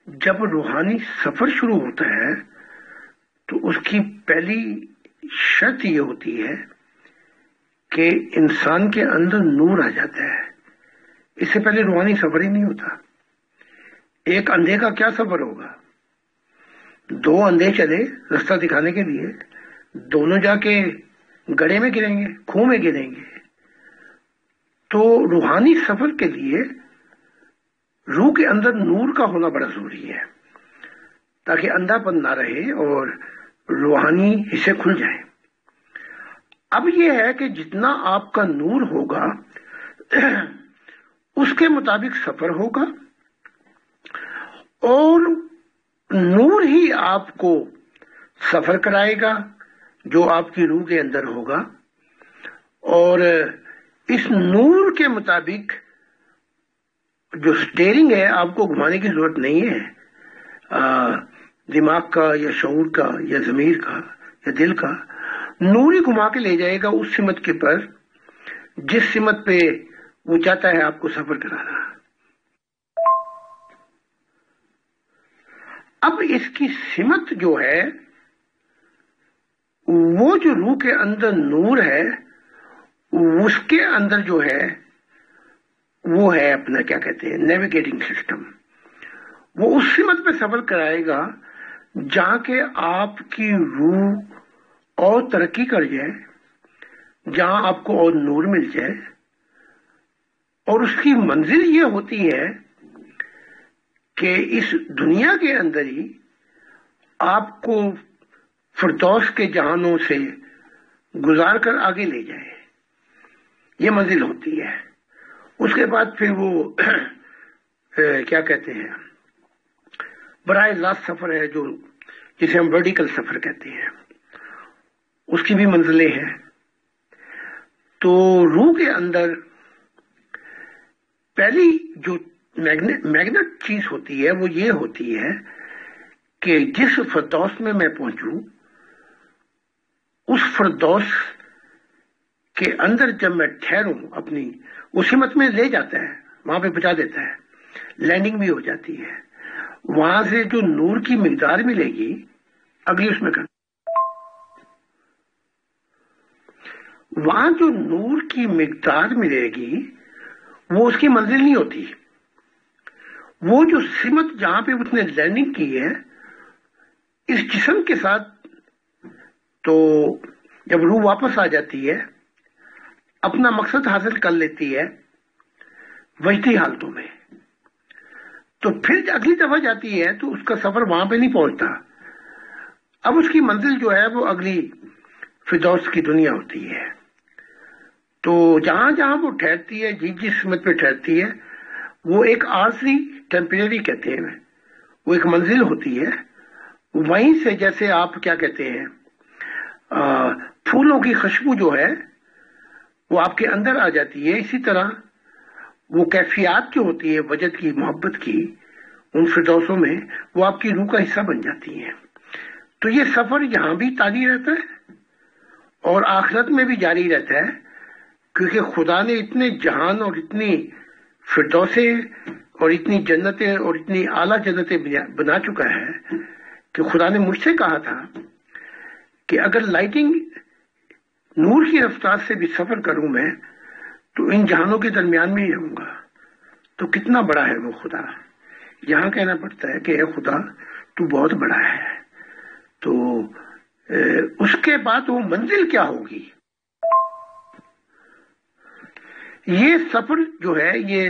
جب روحانی سفر شروع ہوتا ہے تو اس کی پہلی شرط یہ ہوتی ہے کہ انسان کے اندر نور آ جاتا ہے. اس سے پہلے روحانی سفر ہی نہیں ہوتا. ایک اندھے کا کیا سفر ہوگا؟ دو اندھے چلے رستہ دکھانے کے لیے، دونوں جا کے گڑھے میں گریں گے، کنویں میں گریں گے. تو روحانی سفر کے لیے روح کے اندر نور کا ہونا بڑا ضروری ہے، تاکہ اندھا پن نہ رہے اور روحانی حصے کھل جائیں. اب یہ ہے کہ جتنا آپ کا نور ہوگا اس کے مطابق سفر ہوگا، اور نور ہی آپ کو سفر کرائے گا جو آپ کی روح کے اندر ہوگا. اور اس نور کے مطابق جو سٹیئرنگ ہے آپ کو گھمانے کی ضرورت نہیں ہے، دماغ کا یا شعور کا یا ضمیر کا یا دل کا. نور ہی گھما کے لے جائے گا اس سمت کے پر جس سمت پہ وہ چاہتا ہے آپ کو سفر کرانا. اب اس کی سمت جو ہے وہ جو روح کے اندر نور ہے اس کے اندر جو ہے وہ ہے اپنا کیا کہتے ہیں نیویگیٹنگ سسٹم. وہ اس سمت پہ سفر کرائے گا جہاں کہ آپ کی روح اور ترقی کر جائے، جہاں آپ کو اور نور مل جائے. اور اس کی منزل یہ ہوتی ہے کہ اس دنیا کے اندر ہی آپ کو فردوس کے جہانوں سے گزار کر آگے لے جائے، یہ منزل ہوتی ہے. اس کے بعد پھر وہ کیا کہتے ہیں براہ راست سفر ہے جو جسے ہم ورٹیکل سفر کہتے ہیں، اس کی بھی منزلیں ہیں. تو روح کے اندر پہلی جو میگنیٹ چیز ہوتی ہے وہ یہ ہوتی ہے کہ جس فردوس میں میں پہنچوں اس فردوس کے اندر جب میں ٹھہروں اپنی اس ہمت میں لے جاتا ہے، وہاں پہ پہنچا دیتا ہے، لینڈنگ بھی ہو جاتی ہے، وہاں سے جو نور کی مقدار ملے گی اگلی اس میں وہاں جو نور کی مقدار ملے گی وہ اس کی منزل نہیں ہوتی، وہ جو سمت جہاں پہ اس نے لینڈنگ کی ہے اس جسم کے ساتھ، تو جب روح واپس آ جاتی ہے اپنا مقصد حاصل کر لیتی ہے وجدی حالتوں میں، تو پھر اگلی دفعہ جاتی ہے تو اس کا سفر وہاں پہ نہیں پہنچتا، اب اس کی منزل جو ہے وہ اگلی فردوس کی دنیا ہوتی ہے۔ تو جہاں جہاں وہ ٹھہرتی ہے، جس سمت پہ ٹھہرتی ہے، وہ ایک عارضی ٹیمپریری کہتے ہیں، وہ ایک منزل ہوتی ہے، وہیں سے جیسے آپ کیا کہتے ہیں پھولوں کی خوشبو جو ہے وہ آپ کے اندر آ جاتی ہے، اسی طرح وہ کیفیات جو ہوتی ہے وجد کی، محبت کی، ان فردوسوں میں وہ آپ کی روح کا حصہ بن جاتی ہیں۔ تو یہ سفر یہاں بھی طاری رہتا ہے اور آخرت میں بھی جاری رہتا ہے، کیونکہ خدا نے اتنے جہان اور اتنی فردوسیں اور اتنی جنتیں اور اتنی اعلیٰ جنتیں بنا چکا ہے کہ خدا نے مجھ سے کہا تھا کہ اگر لائٹنگ نور کی رفتار سے بھی سفر کروں میں تو ان جہانوں کے درمیان میں ہی رہوں گا۔ تو کتنا بڑا ہے وہ خدا، یہاں کہنا پڑتا ہے کہ اے خدا تو بہت بڑا ہے۔ تو اس کے بعد وہ منزل کیا ہوگی؟ یہ سفر جو ہے یہ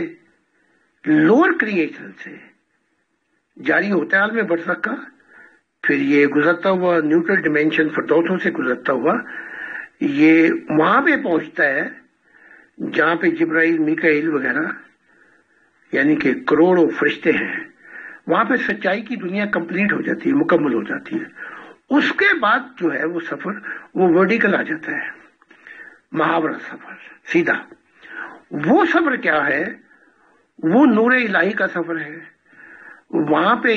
لوور کریشن سے جاری ہوتا ہے عالم برزخ کا، پھر یہ گزرتا ہوا نیوٹرل ڈیمینشن فردوسوں سے گزرتا ہوا یہ وہاں پہ پہنچتا ہے جہاں پہ جبرائیل، میکائیل وغیرہ یعنی کہ کروڑوں فرشتے ہیں، وہاں پہ سچائی کی دنیا کمپلیٹ ہو جاتی ہے، مکمل ہو جاتی ہے۔ اس کے بعد جو ہے وہ سفر وہ ورٹیکل آ جاتا ہے، محاورہ سفر سیدھا۔ وہ سفر کیا ہے؟ وہ نور الہی کا سفر ہے۔ وہاں پہ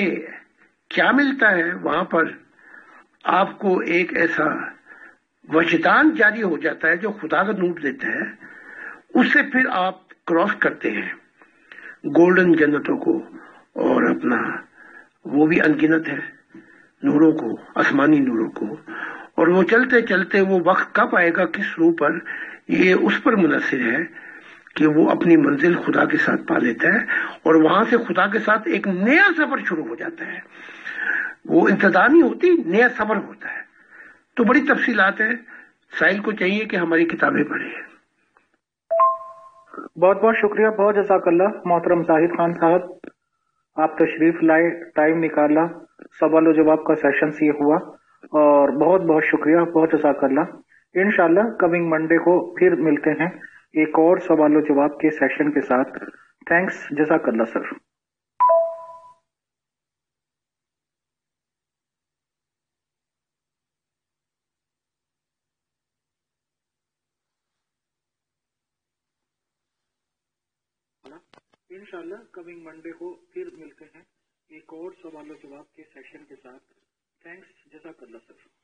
کیا ملتا ہے؟ وہاں پر آپ کو ایک ایسا وجدان جاری ہو جاتا ہے جو خدا کا نور دیتا ہے، اس سے پھر آپ کراس کرتے ہیں گولڈن جنتوں کو، اور اپنا وہ بھی انگنت ہے نوروں کو، آسمانی نوروں کو، اور وہ چلتے چلتے وہ وقت کب آئے گا کس روح پر، یہ اس پر منحصر ہے کہ وہ اپنی منزل خدا کے ساتھ پا لیتا ہے، اور وہاں سے خدا کے ساتھ ایک نیا سفر شروع ہو جاتا ہے۔ وہ انتظار نہیں ہوتی، نیا سفر ہوتا ہے۔ تو بڑی تفصیلات ہیں، سائل کو چاہیے کہ ہماری کتابیں پڑھے۔ بہت بہت شکریہ، بہت جزاک اللہ محترم زاہد خان صاحب، آپ تشریف لائے، ٹائم نکالا، سوال و جواب کا سیشن یہ ہوا، اور بہت بہت شکریہ، بہت جزاک اللہ۔ انشاءاللہ کمنگ منڈے کو پھر ملتے ہیں ایک اور سوال و جواب کے سیشن کے ساتھ۔ تھینکس، جزاک اللہ سر۔ انشاءاللہ کمنگ منڈے کو پھر ملتے ہیں ایک اور سوال و جواب کے سیشن کے ساتھ۔ تھینکس، جزاک اللہ سر۔